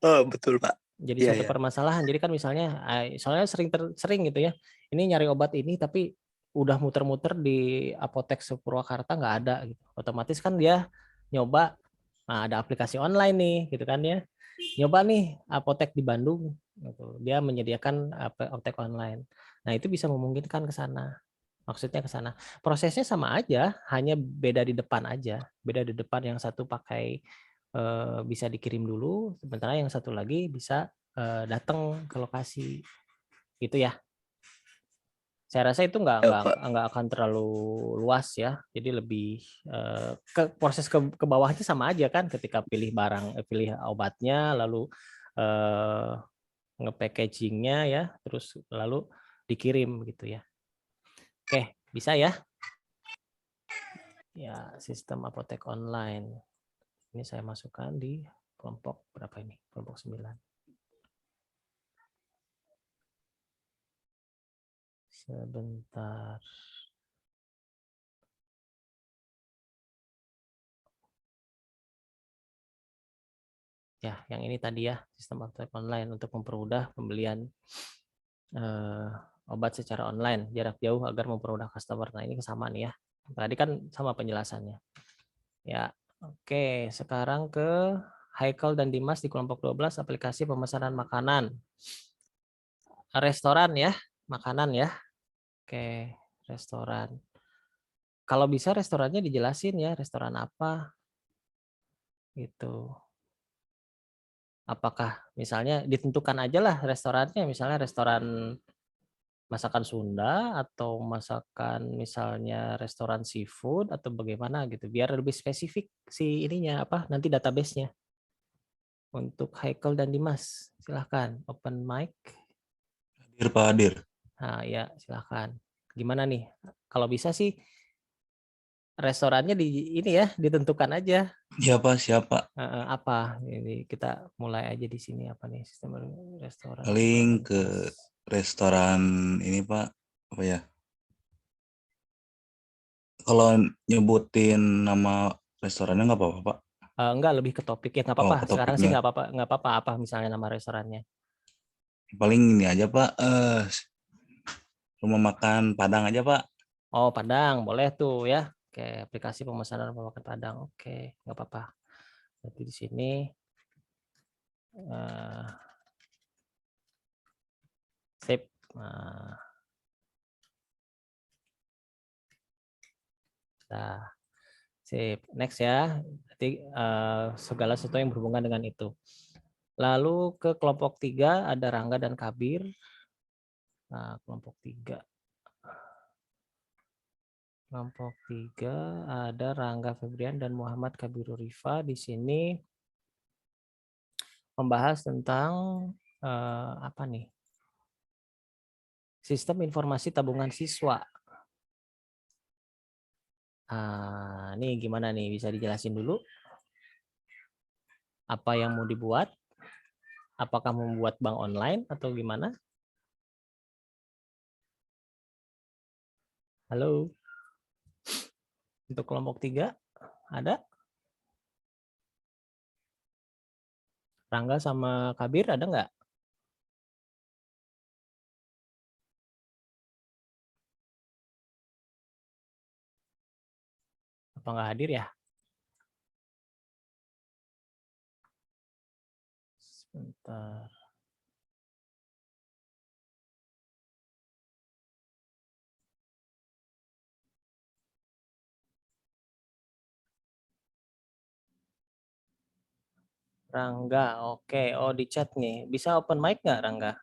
I: Oh, betul, Pak.
A: Jadi
I: Iya,
A: satu
I: iya.
A: permasalahan. Jadi kan misalnya, soalnya sering gitu ya, ini nyari obat ini tapi udah muter-muter di apotek Purwakarta nggak ada gitu. Otomatis kan dia nyoba, nah ada aplikasi online nih gitu kan ya. Nyoba nih apotek di Bandung gitu. Dia menyediakan apotek online. Nah, itu bisa memungkinkan ke sana. Maksudnya ke sana. Prosesnya sama aja, hanya beda di depan aja. Beda di depan, yang satu pakai bisa dikirim dulu, sementara yang satu lagi bisa datang ke lokasi. Gitu ya. Saya rasa itu
I: Ya, Pak.
A: nggak akan terlalu luas ya. Jadi lebih proses ke bawahnya sama aja kan, ketika pilih barang, pilih obatnya, lalu nge-packagingnya ya, terus lalu dikirim gitu ya. Oke, bisa ya? Ya, sistem apotek online. Ini saya masukkan di kelompok berapa ini? Kelompok 9. Sebentar. Ya, yang ini tadi ya, sistem apotek online untuk mempermudah pembelian obat secara online, jarak jauh agar mempermudah customer. Nah, ini sama nih ya. Tadi kan sama penjelasannya. Ya, oke. Sekarang ke Haikal dan Dimas di kelompok 12, aplikasi pemesanan makanan. Restoran ya, makanan ya. Oke, restoran. Kalau bisa restorannya dijelasin ya, restoran apa gitu. Apakah misalnya ditentukan aja lah restorannya, misalnya restoran masakan Sunda atau masakan misalnya restoran seafood atau bagaimana gitu, biar lebih spesifik si ininya apa nanti database-nya. Untuk Haikal dan Dimas, silahkan open mic.
J: Hadir, Pak, hadir.
A: Nah, ya silahkan. Gimana nih? Kalau bisa sih restorannya di ini ya, ditentukan aja.
J: Siapa, siapa?
A: Apa? Ini kita mulai aja di sini, apa nih sistem restoran?
J: Paling ke restoran ini, Pak. Apa ya? Kalau nyebutin nama restorannya nggak apa-apa, Pak?
A: Enggak, lebih ke topik ya, nggak apa-apa.
J: Oh, ke
A: Sekarang sih
J: topiknya.
A: nggak apa-apa. Apa misalnya nama restorannya?
J: Paling ini aja, Pak. Rumah makan Padang aja, Pak.
A: Oh, Padang, boleh tuh ya. Oke, aplikasi pemesanan rumah makan Padang. Oke, nggak apa-apa. Berarti di sini sip. Nah, sip. Next ya. Jadi segala sesuatu yang berhubungan dengan itu. Lalu ke kelompok 3 ada Rangga dan Kabir. Nah, kelompok 3. Kelompok 3 ada Rangga Febrian dan Muhammad Kabirul Rifa. Di sini membahas tentang apa nih? Sistem informasi tabungan siswa. Nih gimana nih? Bisa dijelasin dulu? Apa yang mau dibuat? Apakah membuat bank online atau gimana? Halo? Untuk kelompok 3 ada? Rangga sama Kabir ada nggak? Apa nggak hadir ya? Sebentar. Rangga, oke. Oh, di chat nih. Bisa open mic nggak, Rangga?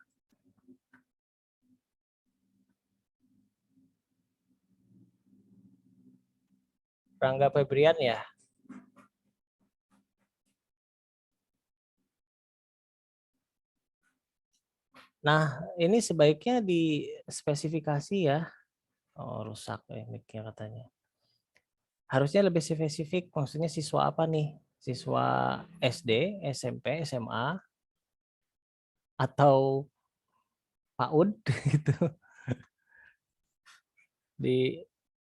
A: Rangga Febrian ya. Nah, ini sebaiknya dispesifikasi ya. Oh, rusak mic-nya katanya. Harusnya lebih spesifik, maksudnya siswa apa nih? Siswa SD, SMP, SMA, atau PAUD gitu. Di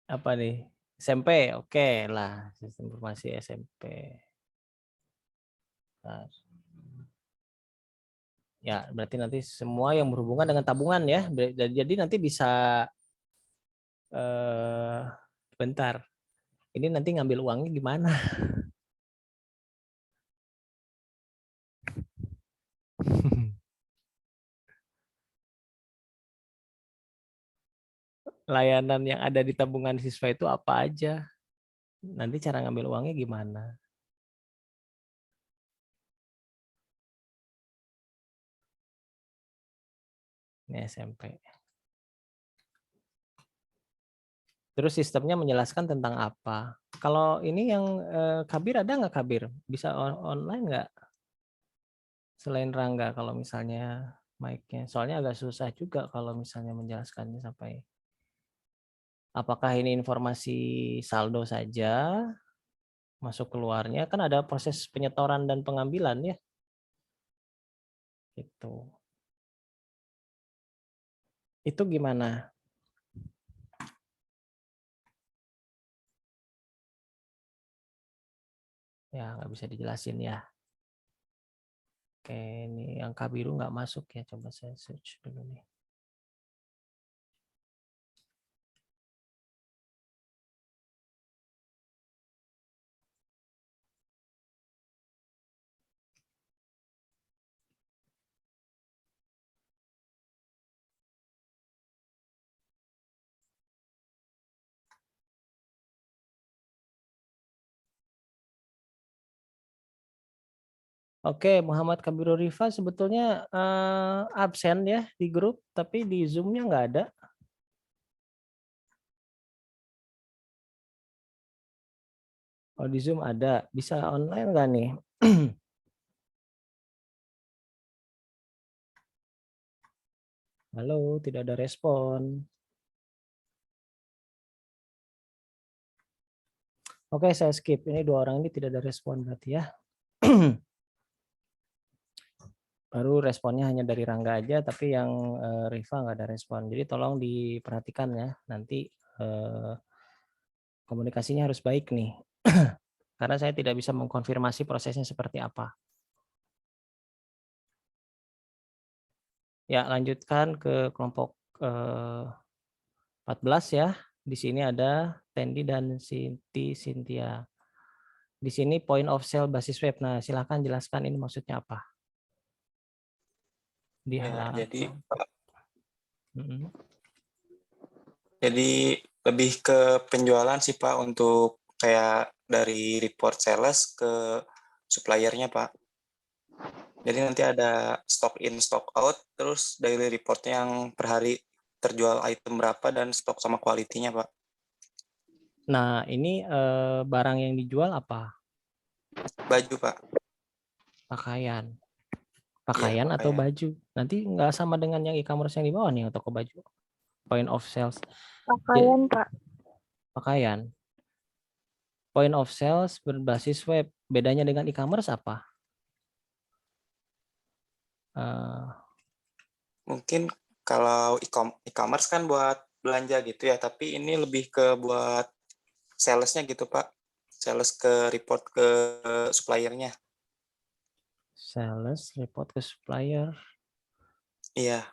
A: apa nih? SMP, oke lah, sistem informasi SMP. Nah, ya, berarti nanti semua yang berhubungan dengan tabungan ya. Jadi nanti bisa bentar. Ini nanti ngambil uangnya gimana? Layanan yang ada di tabungan siswa itu apa aja? Nanti cara ngambil uangnya gimana? Ini SMP. Terus sistemnya menjelaskan tentang apa? Kalau ini yang Kabir ada nggak Kabir? Bisa online nggak? Selain Rangga kalau misalnya mic-nya. Soalnya agak susah juga kalau misalnya menjelaskannya sampai. Apakah ini informasi saldo saja? Masuk keluarnya kan ada proses penyetoran dan pengambilan ya. Gitu. Itu gimana? Ya nggak bisa dijelasin ya. Oke, ini yang Kabiru nggak masuk ya. Coba saya search dulu nih. Oke, Muhammad Kabirul Rifa sebetulnya absen ya di grup, tapi di Zoom-nya nggak ada. Oh, di Zoom ada. Bisa online nggak nih? Halo, tidak ada respon. Oke, saya skip. Ini dua orang ini tidak ada respon berarti ya. Baru responnya hanya dari Rangga aja, tapi yang Rifa nggak ada respon. Jadi tolong diperhatikan ya. Nanti komunikasinya harus baik nih. Karena saya tidak bisa mengkonfirmasi prosesnya seperti apa. Ya, lanjutkan ke kelompok 14 ya. Di sini ada Tendi dan Cynthia. Di sini point of sale basis web. Nah, silahkan jelaskan ini maksudnya apa.
H: Ya, jadi
A: Mm-mm.
H: jadi lebih ke penjualan sih Pak, untuk kayak dari report sales ke suppliernya Pak. Jadi nanti ada stock in, stock out, terus daily reportnya yang per hari terjual item berapa dan stok sama kualitinya Pak.
A: Nah, ini barang yang dijual apa?
H: Baju Pak.
A: Pakaian.
H: Iya,
A: Pakaian atau
H: pakaian.
A: baju? Nanti nggak sama dengan yang e-commerce yang di bawah nih, toko baju. Point of sales.
G: Pakaian, Pak.
A: Pakaian. Point of sales berbasis web. Bedanya dengan e-commerce apa?
H: Mungkin kalau e-commerce kan buat belanja gitu ya, tapi ini lebih ke buat salesnya gitu Pak. Sales ke report ke suppliernya.
A: Sales report ke supplier.
H: Iya.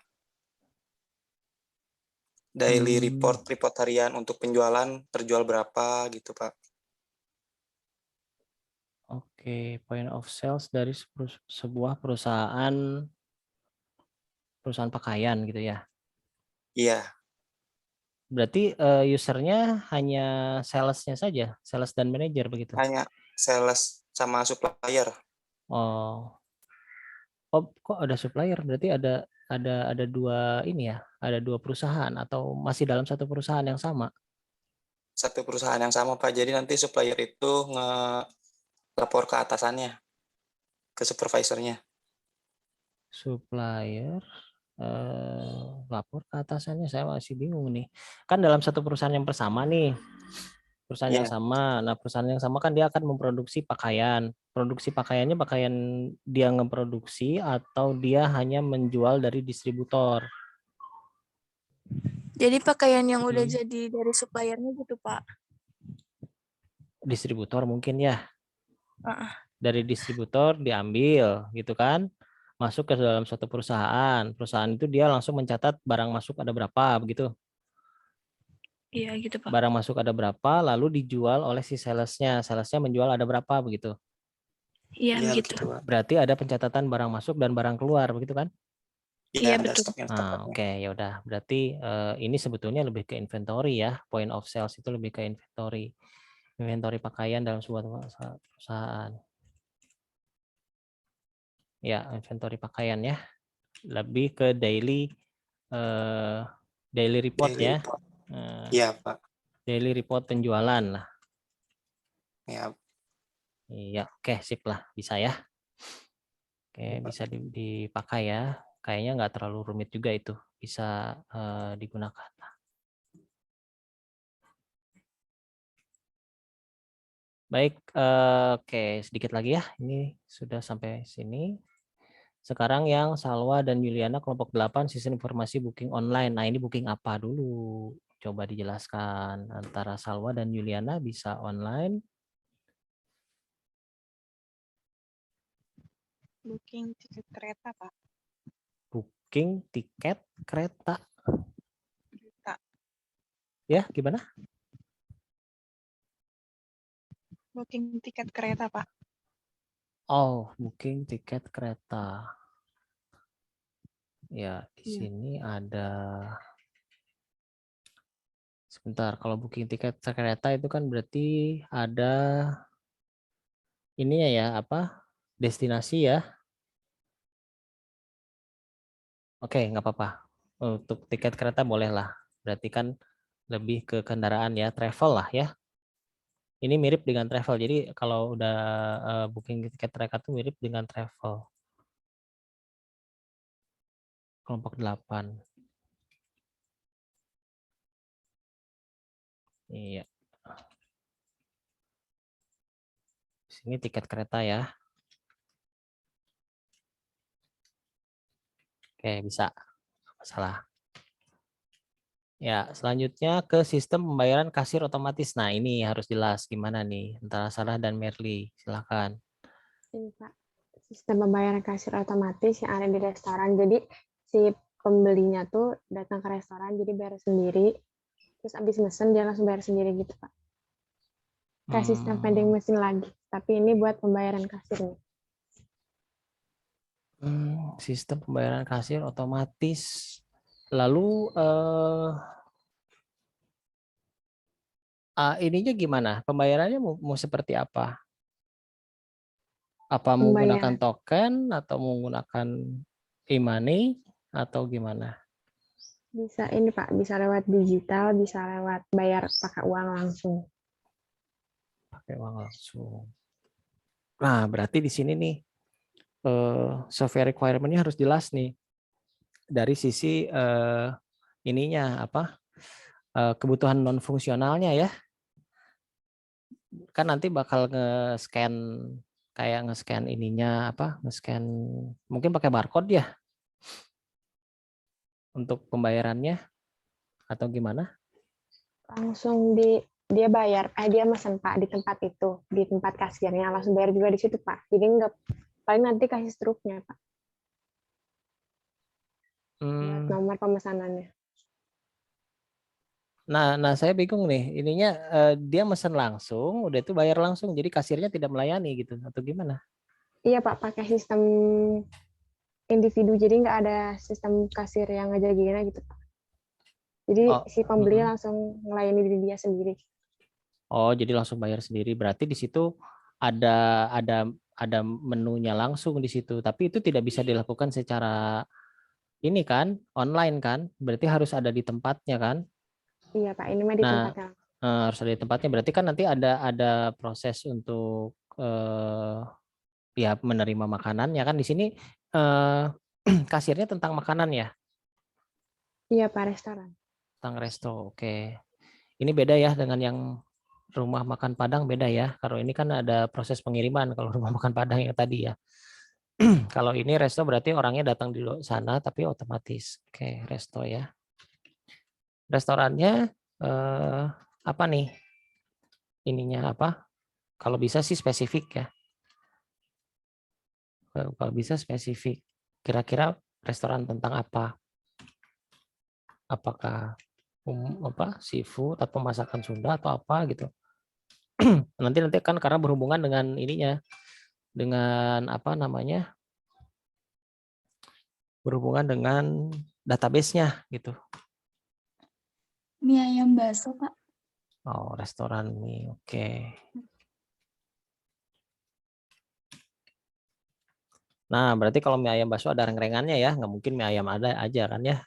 H: Daily report harian untuk penjualan, terjual berapa gitu Pak.
A: Oke, point of sales dari sebuah perusahaan pakaian gitu ya.
H: Iya.
A: Berarti usernya hanya salesnya saja, sales dan manager begitu.
H: Hanya sales sama supplier.
A: Oh, kok ada supplier? Berarti ada dua ini ya, ada dua perusahaan atau masih dalam satu perusahaan yang sama?
H: satu perusahaan yang sama Pak. Jadi nanti supplier itu ngelapor ke atasannya, ke supervisornya.
A: Supplier lapor ke atasannya, saya masih bingung nih. Kan dalam satu perusahaan yang bersama nih, perusahaan yang
H: Iya.
A: sama. Nah, perusahaan yang sama kan dia akan memproduksi pakaian. Produksi pakaiannya pakaian dia ngeproduksi atau dia hanya menjual dari distributor?
B: Jadi pakaian yang udah
A: Hmm.
B: jadi dari suppliernya gitu, Pak.
A: Distributor mungkin ya.
B: Heeh.
A: Dari distributor diambil gitu kan, masuk ke dalam suatu perusahaan. Perusahaan itu dia langsung mencatat barang masuk ada berapa begitu.
B: Iya gitu, Pak.
A: Barang masuk ada berapa, lalu dijual oleh si salesnya. Salesnya menjual ada berapa begitu.
B: Iya
H: Iya
B: begitu.
H: begitu Pak.
A: Berarti ada pencatatan barang masuk dan barang keluar begitu kan?
B: Iya,
H: ada
B: betul.
H: stoknya
A: Nah,
H: tepatnya.
A: oke, ya udah. Berarti ini sebetulnya lebih ke inventory ya. Point of sales itu lebih ke inventory. Inventory pakaian dalam sebuah perusahaan. Ya, inventory pakaian ya. Lebih ke daily report
H: Daily
A: ya.
H: report. Iya Pak.
A: Daily report penjualan lah.
H: Ya,
A: Iya, oke, sip lah, bisa ya. Oke,
H: Pak.
A: bisa dipakai ya. Kayaknya nggak terlalu rumit juga itu, bisa digunakan. Baik, oke, sedikit lagi ya. Ini sudah sampai sini. Sekarang yang Salwa dan Yuliana kelompok 8 sistem informasi booking online. Nah, ini booking apa dulu? Coba dijelaskan. Antara Salwa dan Yuliana bisa online.
G: Booking tiket kereta, Pak.
A: Booking tiket kereta.
G: Kereta.
A: Ya, gimana?
G: Booking tiket kereta, Pak.
A: Oh, booking tiket kereta. Ya, di
G: Iya.
A: sini ada. Sebentar, kalau booking tiket kereta itu kan berarti ada ininya ya, apa? Destinasi ya. Oke, nggak apa-apa. Untuk tiket kereta boleh lah. Berarti kan lebih ke kendaraan ya, travel lah ya. Ini mirip dengan travel. Jadi kalau udah booking tiket kereta itu mirip dengan travel. Kelompok 8. Iya. Sini tiket kereta ya. Oke, bisa. Masalah. Ya, selanjutnya ke sistem pembayaran kasir otomatis. Nah, ini harus jelas gimana nih antara Sarah dan Merly. Silakan.
E: Ini Pak, sistem pembayaran kasir otomatis yang ada di restoran. Jadi si pembelinya tuh datang ke restoran, jadi bayar sendiri. Terus abis mesen dia langsung bayar sendiri gitu Pak. Kayak sistem vending mesin lagi, tapi ini buat pembayaran kasirnya.
A: Sistem pembayaran kasir otomatis. Lalu ininya gimana? Pembayarannya mau seperti apa? Apa menggunakan
E: Pembayaran
A: token atau menggunakan e-money atau gimana?
E: bisa ini Pak, bisa lewat digital, bisa lewat bayar pakai uang langsung.
A: Pakai uang langsung. Nah, berarti di sini nih software requirement-nya harus jelas nih dari sisi ininya apa? Kebutuhan non fungsionalnya ya. Kan nanti bakal nge-scan kayak nge-scan ininya apa? Nge-scan mungkin pakai barcode ya untuk pembayarannya atau gimana?
E: Langsung dia bayar, dia mesen Pak di tempat itu, di tempat kasirnya langsung bayar juga di situ Pak. Jadi nggak, paling nanti kasih struknya Pak buat nomor pemesanannya.
A: Nah, saya bingung nih. Ininya dia mesen langsung, udah itu bayar langsung, jadi kasirnya tidak melayani gitu atau gimana?
E: Iya Pak, pakai sistem individu, jadi nggak ada sistem kasir yang ngejagainnya gitu Pak. Jadi si pembeli langsung melayani diri dia sendiri.
A: Oh, jadi langsung bayar sendiri. Berarti di situ ada menunya langsung di situ. Tapi itu tidak bisa dilakukan secara ini kan, online kan? Berarti harus ada di tempatnya kan?
E: Iya Pak, ini mah di
A: Nah,
E: tempatnya.
A: Harus ada di tempatnya. Berarti kan nanti ada proses untuk ya menerima makanan ya kan di sini kasirnya tentang makanan ya,
E: Iya, Pak, restoran.
A: tentang resto. Oke. Ini beda ya dengan yang rumah makan Padang, beda ya. Kalau ini kan ada proses pengiriman kalau rumah makan Padang yang tadi ya. Kalau ini resto berarti orangnya datang di sana tapi otomatis. Oke, resto ya. Restorannya apa nih? Ininya apa? Kalau bisa sih spesifik ya. Kalau bisa spesifik. Kira-kira restoran tentang apa? Apakah seafood atau masakan Sunda atau apa gitu? Nanti kan karena berhubungan dengan ininya, dengan apa namanya? Berhubungan dengan database-nya gitu.
G: Mie ayam bakso, Pak.
A: Oh, restoran mie. Oke. Nah, berarti kalau mie ayam bakso ada reng-rengannya ya, nggak mungkin mie ayam ada aja kan ya.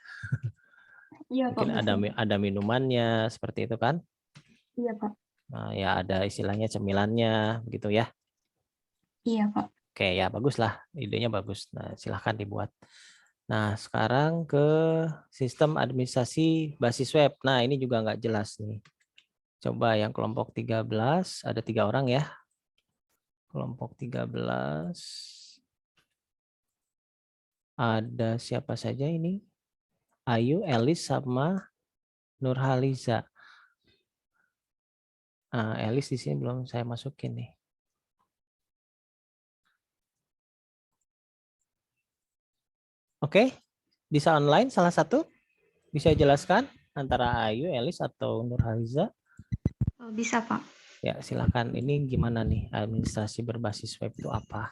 G: Iya, Pak.
A: Mungkin ada minumannya seperti itu kan.
G: Iya, Pak.
A: Nah, ya ada istilahnya cemilannya begitu ya.
G: Iya, Pak.
A: Oke, ya bagus lah. Idenya bagus. Nah, silahkan dibuat. Nah, sekarang ke sistem administrasi basis web. Nah, ini juga nggak jelas nih. Coba yang kelompok 13, ada 3 orang ya. Kelompok 13. Ada siapa saja ini? Ayu, Elis, sama Nurhaliza. Nah, Elis di sini belum saya masukin nih. Oke, bisa online salah satu? Bisa jelaskan antara Ayu, Elis, atau Nurhaliza?
G: Bisa, Pak.
A: Ya, silakan. Ini gimana nih administrasi berbasis web itu apa?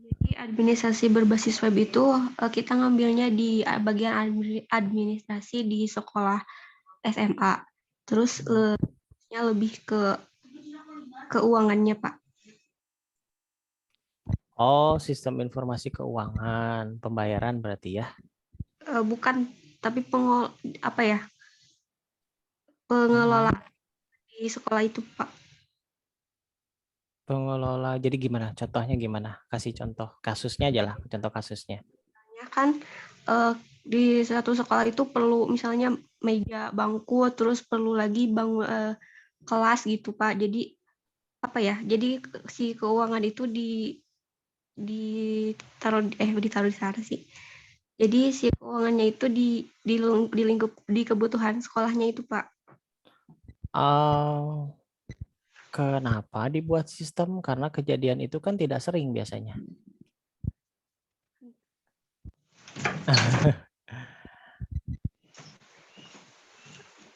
G: Jadi administrasi berbasis web itu kita ngambilnya di bagian administrasi di sekolah SMA. Terus lebih ke keuangannya, Pak.
A: Oh, sistem informasi keuangan, pembayaran berarti ya?
G: Bukan, tapi pengelola di sekolah itu, Pak.
A: Pengelola, jadi gimana? Contohnya gimana? Kasih contoh kasusnya aja lah, contoh kasusnya.
G: Kan di satu sekolah itu perlu misalnya meja, bangku, terus perlu lagi kelas gitu, Pak. Jadi Jadi si keuangan itu ditaruh di sana sih. Jadi si keuangannya itu di lingkup di kebutuhan sekolahnya itu, Pak.
A: Oh, kenapa dibuat sistem? Karena kejadian itu kan tidak sering biasanya.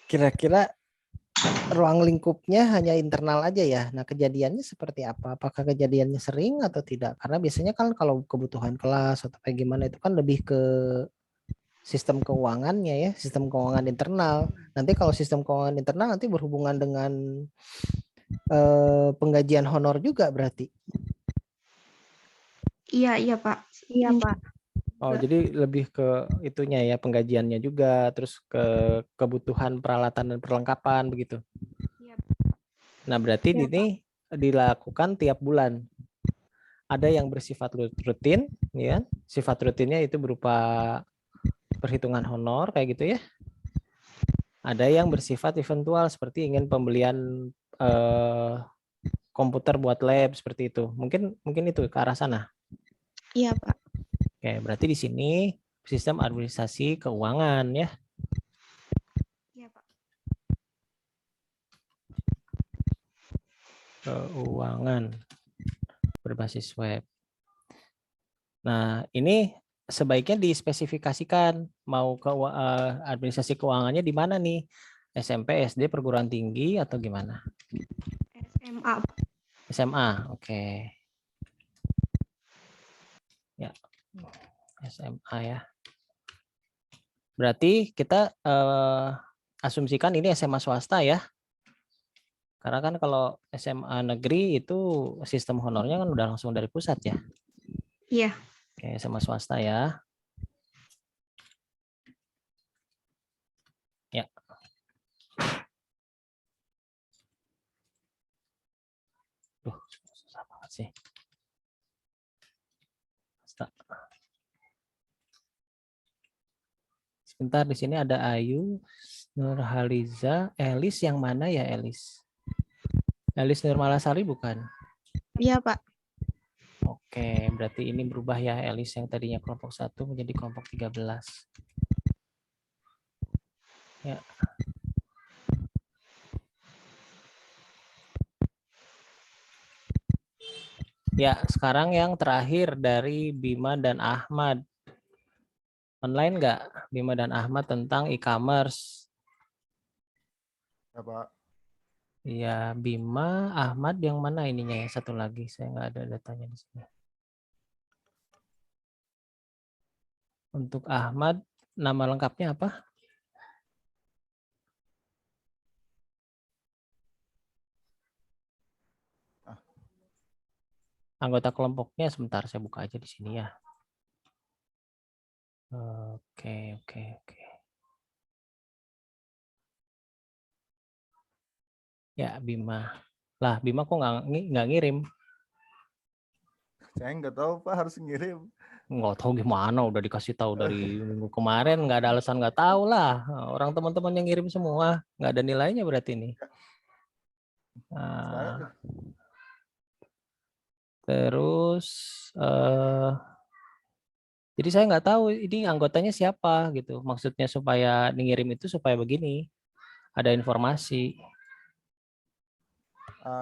A: Kira-kira ruang lingkupnya hanya internal aja ya. Nah, kejadiannya seperti apa? Apakah kejadiannya sering atau tidak? Karena biasanya kan kalau kebutuhan kelas atau kayak gimana itu kan lebih ke sistem keuangannya ya, sistem keuangan internal. Nanti kalau sistem keuangan internal nanti berhubungan dengan penggajian honor juga berarti.
G: Iya, Pak.
E: Iya, Pak.
A: Oh, jadi lebih ke itunya ya, penggajiannya juga, terus ke kebutuhan peralatan dan perlengkapan begitu.
G: Iya.
A: Nah, berarti
E: Iya,
A: ini dilakukan tiap bulan. Ada yang bersifat rutin, ya. Sifat rutinnya itu berupa perhitungan honor kayak gitu ya. Ada yang bersifat eventual seperti ingin pembelian komputer buat lab seperti itu. Mungkin itu ke arah sana.
G: Iya, Pak.
A: Oke, berarti di sini sistem administrasi keuangan ya.
G: Iya, Pak.
A: Keuangan berbasis web. Nah, ini sebaiknya dispesifikasikan mau ke administrasi keuangannya di mana nih? SMP, SD, perguruan tinggi atau gimana?
G: SMA.
A: SMA, oke. Ya, SMA ya. Berarti kita asumsikan ini SMA swasta ya. Karena kan kalau SMA negeri itu sistem honornya kan udah langsung dari pusat ya.
G: Iya.
A: Oke, SMA swasta ya. Ya. banget sih. Sebentar, di sini ada Ayu, Nurhaliza, Elis yang mana ya Elis? Elis Nurmalasari bukan?
G: Iya, Pak.
A: Oke, berarti ini berubah ya Elis yang tadinya kelompok 1 menjadi kelompok 13. Ya. Ya, sekarang yang terakhir dari Bima dan Ahmad. Online nggak Bima dan Ahmad tentang e-commerce?
K: Ya, Pak.
A: Iya, Bima, Ahmad yang mana ininya ya? Satu lagi, saya nggak ada datanya di sini. Untuk Ahmad, nama lengkapnya apa? Anggota kelompoknya sebentar, saya buka aja di sini ya. Oke. Ya, Bima. Lah, Bima kok nggak ngirim?
K: Saya nggak tahu, Pak, harus ngirim.
A: Nggak tahu gimana, udah dikasih tahu dari minggu kemarin, nggak ada alasan nggak tahu lah. Orang teman-teman yang ngirim semua, nggak ada nilainya berarti ini. Nah, terus, jadi saya nggak tahu ini anggotanya siapa gitu. Maksudnya supaya ngirim itu supaya begini, ada informasi.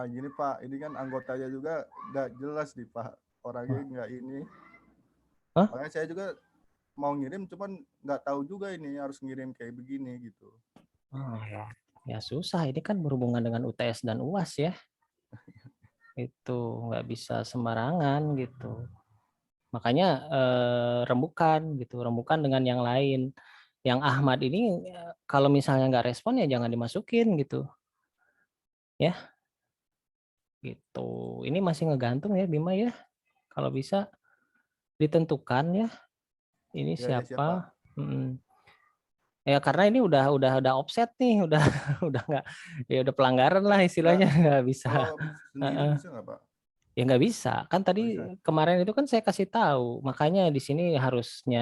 K: Gini, Pak, ini kan anggotanya juga nggak jelas nih, Pak. Orangnya nggak ini.
A: Hah?
K: Makanya saya juga mau ngirim, cuman nggak tahu juga ini harus ngirim kayak begini gitu.
A: Oh, ya susah, ini kan berhubungan dengan UTS dan UAS ya. Itu nggak bisa sembarangan gitu. Makanya rembukan gitu, rembukan dengan yang lain. Yang Ahmad ini kalau misalnya nggak respon ya jangan dimasukin gitu. Ya. Gitu. Ini masih ngegantung ya Bima ya. Kalau bisa ditentukan ya. Ini
K: Ya,
A: siapa? Ya karena ini udah offset nih, udah nggak, ya udah pelanggaran lah istilahnya, nggak bisa.
K: Kalau sendiri bisa nggak, Pak?
A: Ya nggak bisa. Kan tadi kemarin itu kan saya kasih tahu, makanya di sini harusnya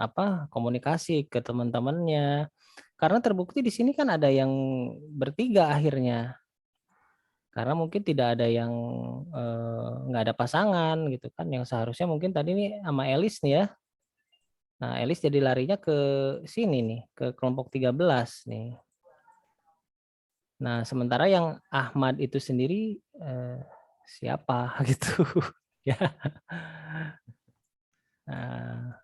A: apa komunikasi ke teman-temannya. Karena terbukti di sini kan ada yang bertiga akhirnya. Karena mungkin tidak ada yang nggak ada pasangan gitu kan, yang seharusnya mungkin tadi nih sama Elis nih ya. Nah, Elis jadi larinya ke sini nih, ke kelompok 13 nih. Nah, sementara yang Ahmad itu sendiri siapa gitu ya. Nah,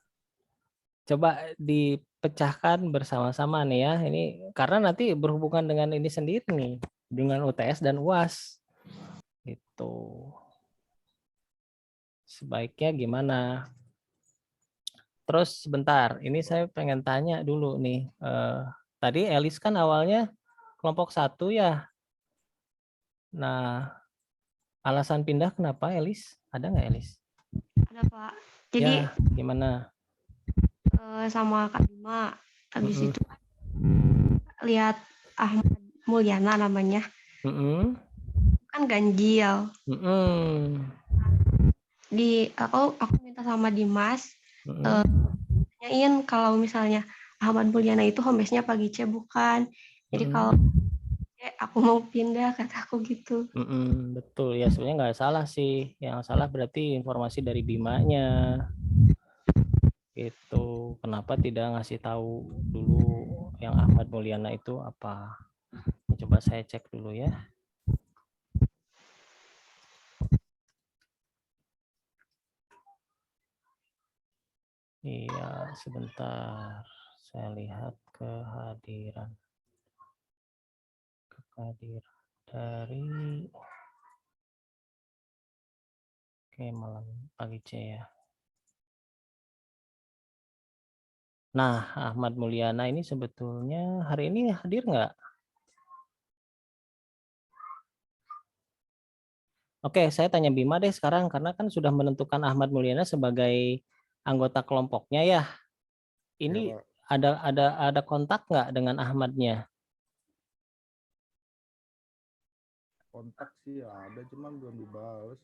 A: coba dipecahkan bersama-sama nih ya. Ini karena nanti berhubungan dengan ini sendiri nih, dengan UTS dan UAS. Gitu. Sebaiknya gimana? Terus sebentar, ini saya pengen tanya dulu nih. Tadi Elis kan awalnya kelompok 1 ya. Nah, alasan pindah kenapa Elis? Ada nggak Elis?
G: Ada, Pak. Jadi
A: ya, gimana?
G: Sama Kak Bima, habis itu lihat Ahmad Mulyana namanya. Kan ganjil. Aku minta sama Dimas tanyain kalau misalnya Ahmad Mulyana itu home-base-nya pagi C bukan. Jadi kalau aku mau pindah, kataku gitu.
A: Betul ya, sebenarnya nggak salah sih. Yang salah berarti informasi dari Bimanya. Itu kenapa tidak ngasih tahu dulu yang Ahmad Mulyana itu apa? Coba saya cek dulu ya. Iya, sebentar. Saya lihat kehadiran dari malam pagi C ya. Nah, Ahmad Mulyana ini sebetulnya hari ini hadir nggak? Oke, saya tanya Bima deh sekarang karena kan sudah menentukan Ahmad Mulyana sebagai anggota kelompoknya ya. Ini ya, ada kontak nggak dengan Ahmadnya?
K: Kontak sih ada, cuman belum dibalas.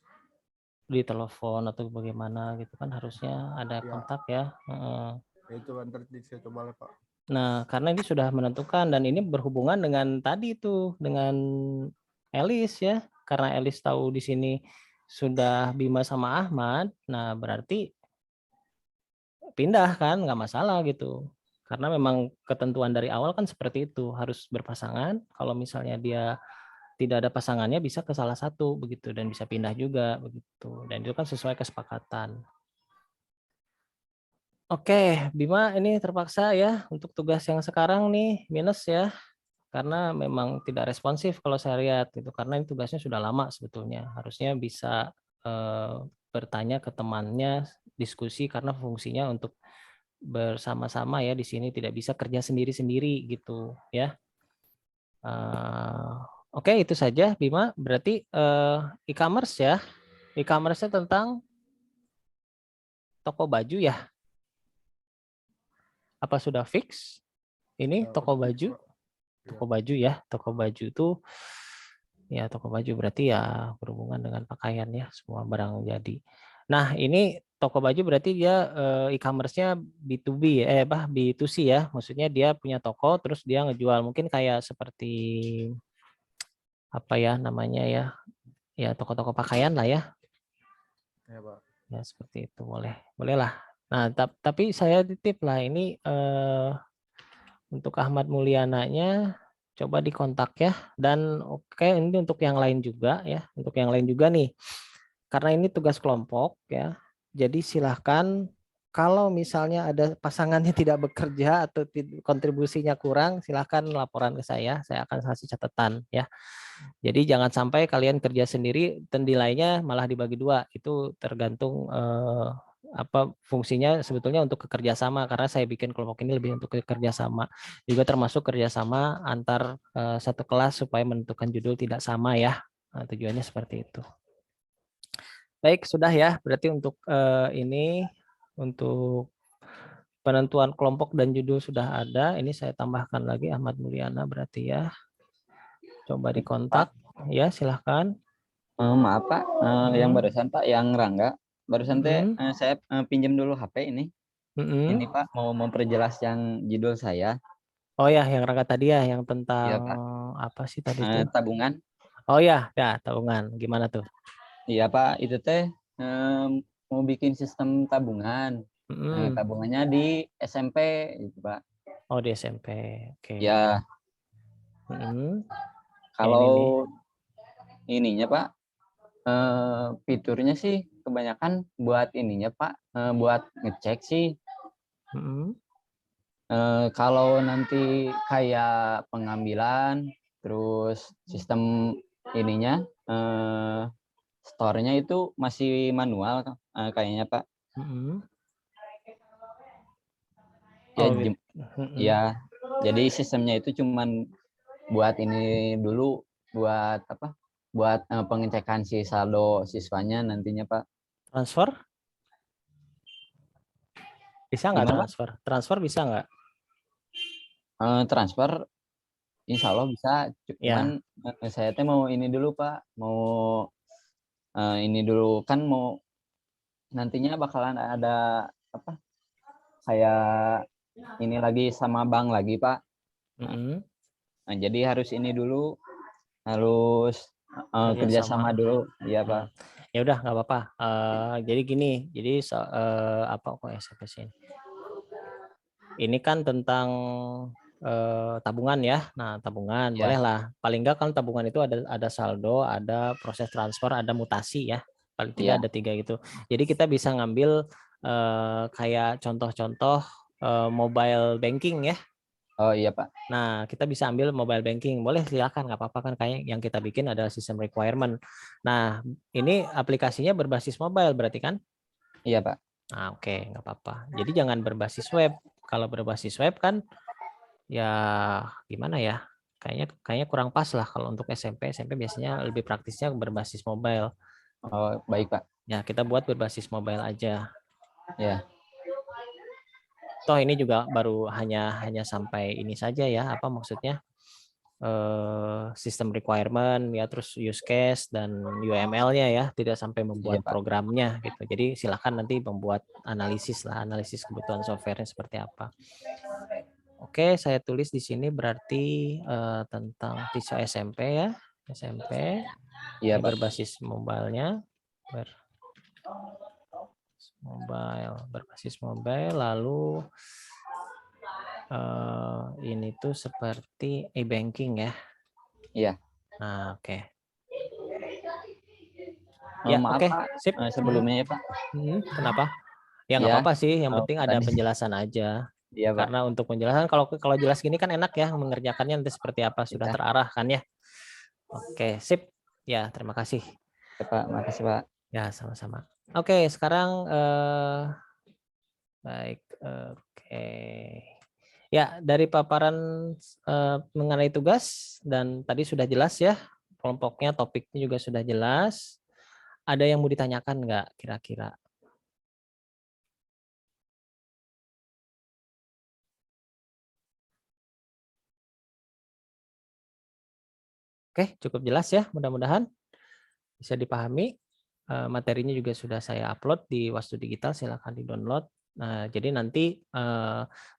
A: di telepon atau bagaimana gitu kan harusnya ada
K: Ya.
A: kontak ya. Heeh.
K: Itu kan nanti saya coba lah Pak.
A: Nah, karena ini sudah menentukan dan ini berhubungan dengan tadi itu dengan Elis ya. Karena Elis tahu di sini sudah Bima sama Ahmad, nah berarti pindah kan nggak masalah gitu. Karena memang ketentuan dari awal kan seperti itu, harus berpasangan. Kalau misalnya dia tidak ada pasangannya bisa ke salah satu begitu dan bisa pindah juga begitu. Dan itu kan sesuai kesepakatan. Oke, Bima ini terpaksa ya untuk tugas yang sekarang nih minus ya. Karena memang tidak responsif kalau saya lihat gitu. Karena ini tugasnya sudah lama sebetulnya. Harusnya bisa bertanya ke temannya, diskusi karena fungsinya untuk bersama-sama ya di sini, tidak bisa kerja sendiri-sendiri gitu ya. Oke, itu saja Bima. Berarti e-commerce ya. E-commerce-nya tentang toko baju ya. Apa sudah fix? Ini toko baju. Toko baju ya. Toko baju itu ya toko baju berarti ya berhubungan dengan pakaian ya, semua barang jadi. Nah, ini toko baju berarti dia e-commerce-nya B2B ya, B2C ya. Maksudnya dia punya toko terus dia ngejual mungkin kayak seperti apa ya namanya ya. Ya toko-toko pakaian lah ya.
K: Ya Pak.
A: Ya seperti itu boleh. Bolehlah. Nah, tapi saya titip lah ini untuk Ahmad Mulyananya coba dikontak ya. Dan oke ini untuk yang lain juga ya. Untuk yang lain juga nih. Karena ini tugas kelompok ya. Jadi silahkan kalau misalnya ada pasangannya tidak bekerja atau kontribusinya kurang, silahkan laporan ke saya akan kasih catatan ya. Jadi jangan sampai kalian kerja sendiri dan nilainya malah dibagi dua. Itu tergantung apa fungsinya sebetulnya untuk kerjasama karena saya bikin kelompok ini lebih untuk kerjasama. Juga termasuk kerjasama antar satu kelas supaya menentukan judul tidak sama ya. Nah, tujuannya seperti itu. Baik, sudah ya. Berarti untuk ini untuk penentuan kelompok dan judul sudah ada. Ini saya tambahkan lagi Ahmad Mulyana berarti ya. Coba dikontak. Ya, silahkan.
L: Maaf Pak, yang barusan Pak, yang Rangga, barusan teh saya pinjam dulu HP ini. Ini Pak mau memperjelas yang judul saya.
A: Oh ya, yang Rangga tadi ya, yang tentang
L: Iya, Pak.
A: apa sih tadi itu?
L: Tabungan.
A: Oh ya, tabungan. Gimana tuh?
L: Iya Pak, itu teh mau bikin sistem tabungan. Tabungannya di SMP, gitu Pak.
A: Oh di SMP, oke.
L: Ya. Kalau ininya Pak, fiturnya sih kebanyakan buat ininya Pak, buat ngecek sih. Kalau nanti kayak pengambilan, terus sistem ininya, store-nya itu masih manual kayaknya Pak. Ya, ya, jadi sistemnya itu cuman buat ini dulu, buat apa? Buat pengecekan si saldo siswanya nantinya Pak.
A: Transfer? Bisa nggak
L: Gimana,
A: transfer? Transfer bisa nggak?
L: Transfer insya Allah bisa, cuman saya teh mau ini dulu Pak, mau ini dulu kan mau nantinya bakalan ada apa kayak ini lagi sama bank lagi Pak. Nah, jadi harus ini dulu, harus kerjasama dulu ya Pak.
A: Ya udah nggak apa-apa. Jadi gini, jadi apa kok sampai sini? Ini kan tentang tabungan ya. Nah tabungan bolehlah. Paling nggak kan tabungan itu ada saldo, ada proses transfer, ada mutasi ya. Paling tidak ada 3 gitu. Jadi kita bisa ngambil kayak contoh-contoh mobile banking ya.
L: Oh iya Pak.
A: Nah kita bisa ambil mobile banking, boleh silakan nggak apa-apa kan kayak yang kita bikin adalah sistem requirement. Nah ini aplikasinya berbasis mobile berarti kan?
L: Iya Pak.
A: Nah oke nggak apa-apa. Jadi jangan berbasis web. Kalau berbasis web kan ya gimana ya? Kayaknya kurang pas lah kalau untuk SMP. SMP biasanya lebih praktisnya berbasis mobile.
L: Oh baik Pak.
A: Ya kita buat berbasis mobile aja.
L: Ya.
A: Toh ini juga baru hanya sampai ini saja ya, apa maksudnya sistem requirement ya, terus use case dan UML-nya ya, tidak sampai membuat
L: Pak.
A: programnya gitu. Jadi silakan nanti membuat analisis kebutuhan software-nya seperti apa. Oke, saya tulis di sini berarti tentang TISA SMP ya, SMP.
L: Iya,
A: Ini
L: Pak.
A: berbasis mobile-nya, berbasis mobile, lalu ini tuh seperti e-banking ya.
L: Iya.
A: Nah, oke.
L: Ya,
A: Ya,
L: maaf
A: oke,
L: Pak,
A: sip.
L: sebelumnya ya Pak.
A: Kenapa? Ya nggak
L: Ya,
A: apa-apa sih, yang penting ada
L: tadi.
A: penjelasan aja.
L: Iya, Pak.
A: Karena untuk penjelasan kalau jelas gini kan enak ya, mengerjakannya nanti seperti apa, sudah
L: Iya.
A: terarah kan ya. Oke, sip. Ya, terima kasih.
L: Ya, Pak, makasih Pak.
A: Ya, sama-sama. Oke, sekarang baik, oke. Ya, dari paparan mengenai tugas dan tadi sudah jelas ya, kelompoknya, topiknya juga sudah jelas. Ada yang mau ditanyakan nggak kira-kira? Oke, cukup jelas ya, mudah-mudahan bisa dipahami. Materinya juga sudah saya upload di Wastu Digital, silakan di-download. Nah, jadi nanti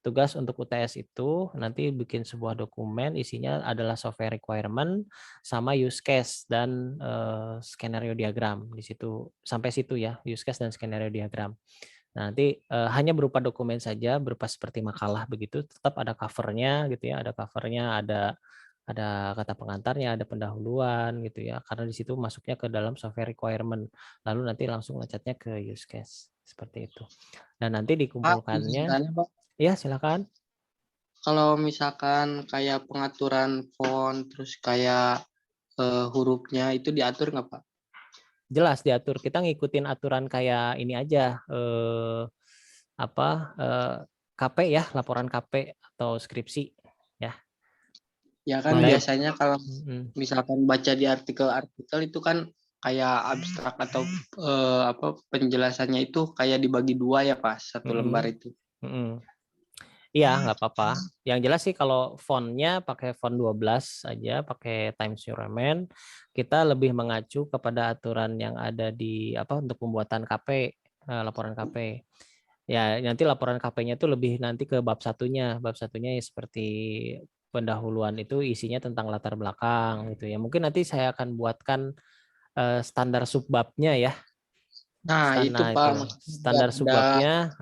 A: tugas untuk UTS itu nanti bikin sebuah dokumen, isinya adalah software requirement sama use case dan skenario diagram di situ, sampai situ ya, use case dan skenario diagram. Nah, nanti hanya berupa dokumen saja, berupa seperti makalah begitu, tetap ada covernya gitu ya, ada covernya, ada kata pengantarnya, ada pendahuluan gitu ya, karena di situ masuknya ke dalam software requirement, lalu nanti langsung loncatnya ke use case seperti itu. Dan nanti dikumpulkannya,
M: Pak,
A: ya silakan.
M: kalau misalkan kayak pengaturan font, terus kayak hurufnya itu diatur nggak Pak?
A: Jelas diatur, kita ngikutin aturan kayak ini aja, KP ya, laporan KP atau skripsi ya.
M: Ya kan
A: Baik.
M: biasanya kalau misalkan baca di artikel-artikel itu kan kayak abstrak atau penjelasannya itu kayak dibagi dua ya Pak, satu lembar itu.
A: Iya, nggak apa-apa. Yang jelas sih kalau fontnya pakai font 12 aja, pakai Times New Roman, kita lebih mengacu kepada aturan yang ada di untuk pembuatan KP, laporan KP. Ya, nanti laporan KP-nya itu lebih nanti ke bab satunya. Bab satunya ya seperti pendahuluan itu isinya tentang latar belakang gitu ya. Mungkin nanti saya akan buatkan standar subbabnya ya.
M: Nah, itu Pak,
A: standar subbabnya,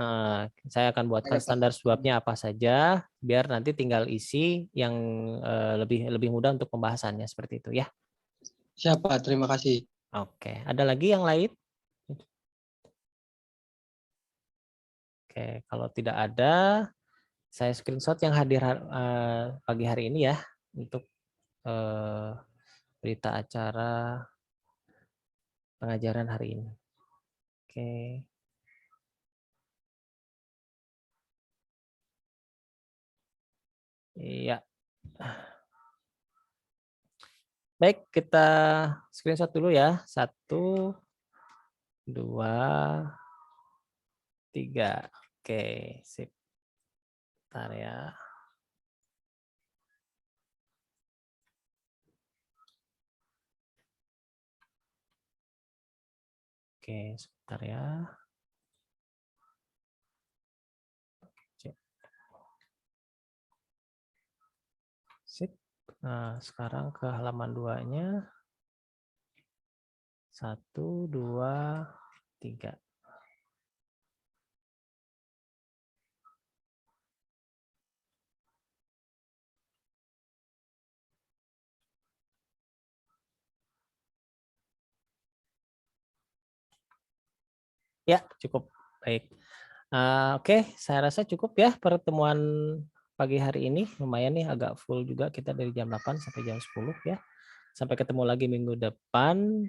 A: saya akan buatkan standar subbabnya apa saja, biar nanti tinggal isi yang lebih mudah untuk pembahasannya seperti itu ya.
M: Siapa? Terima kasih.
A: Oke, ada lagi yang lain? Oke, kalau tidak ada, saya screenshot yang hadir pagi hari ini ya untuk berita acara pengajaran hari ini. Oke. Iya. Baik, kita screenshot dulu ya. 1, 2, 3. Oke, sip. Bentar ya. Oke, sebentar ya. Sip. Nah, sekarang ke halaman 2-nya. 1, 2, 3. Ya, cukup. Baik. Oke, saya rasa cukup ya pertemuan pagi hari ini. Lumayan nih, agak full juga kita dari jam 8 sampai jam 10 ya. Sampai ketemu lagi minggu depan.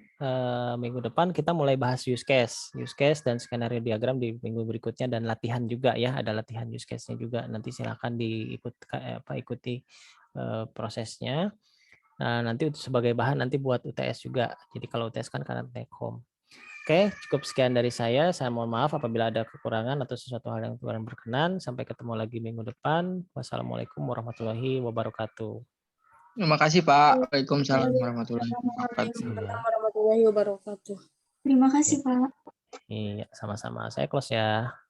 A: Minggu depan kita mulai bahas use case dan skenario diagram di minggu berikutnya, dan latihan juga ya. Ada latihan use case-nya juga. Nanti silakan ikuti prosesnya. Nah, nanti sebagai bahan nanti buat UTS juga. Jadi kalau UTS kan karena take home. Oke, cukup sekian dari saya. Saya mohon maaf apabila ada kekurangan atau sesuatu hal yang kurang berkenan. Sampai ketemu lagi minggu depan. Wassalamualaikum warahmatullahi wabarakatuh.
M: Terima kasih Pak. Waalaikumsalam warahmatullahi wabarakatuh.
D: Waalaikumsalam warahmatullahi wabarakatuh.
N: Terima kasih, Pak.
A: Iya, sama-sama. Saya close ya.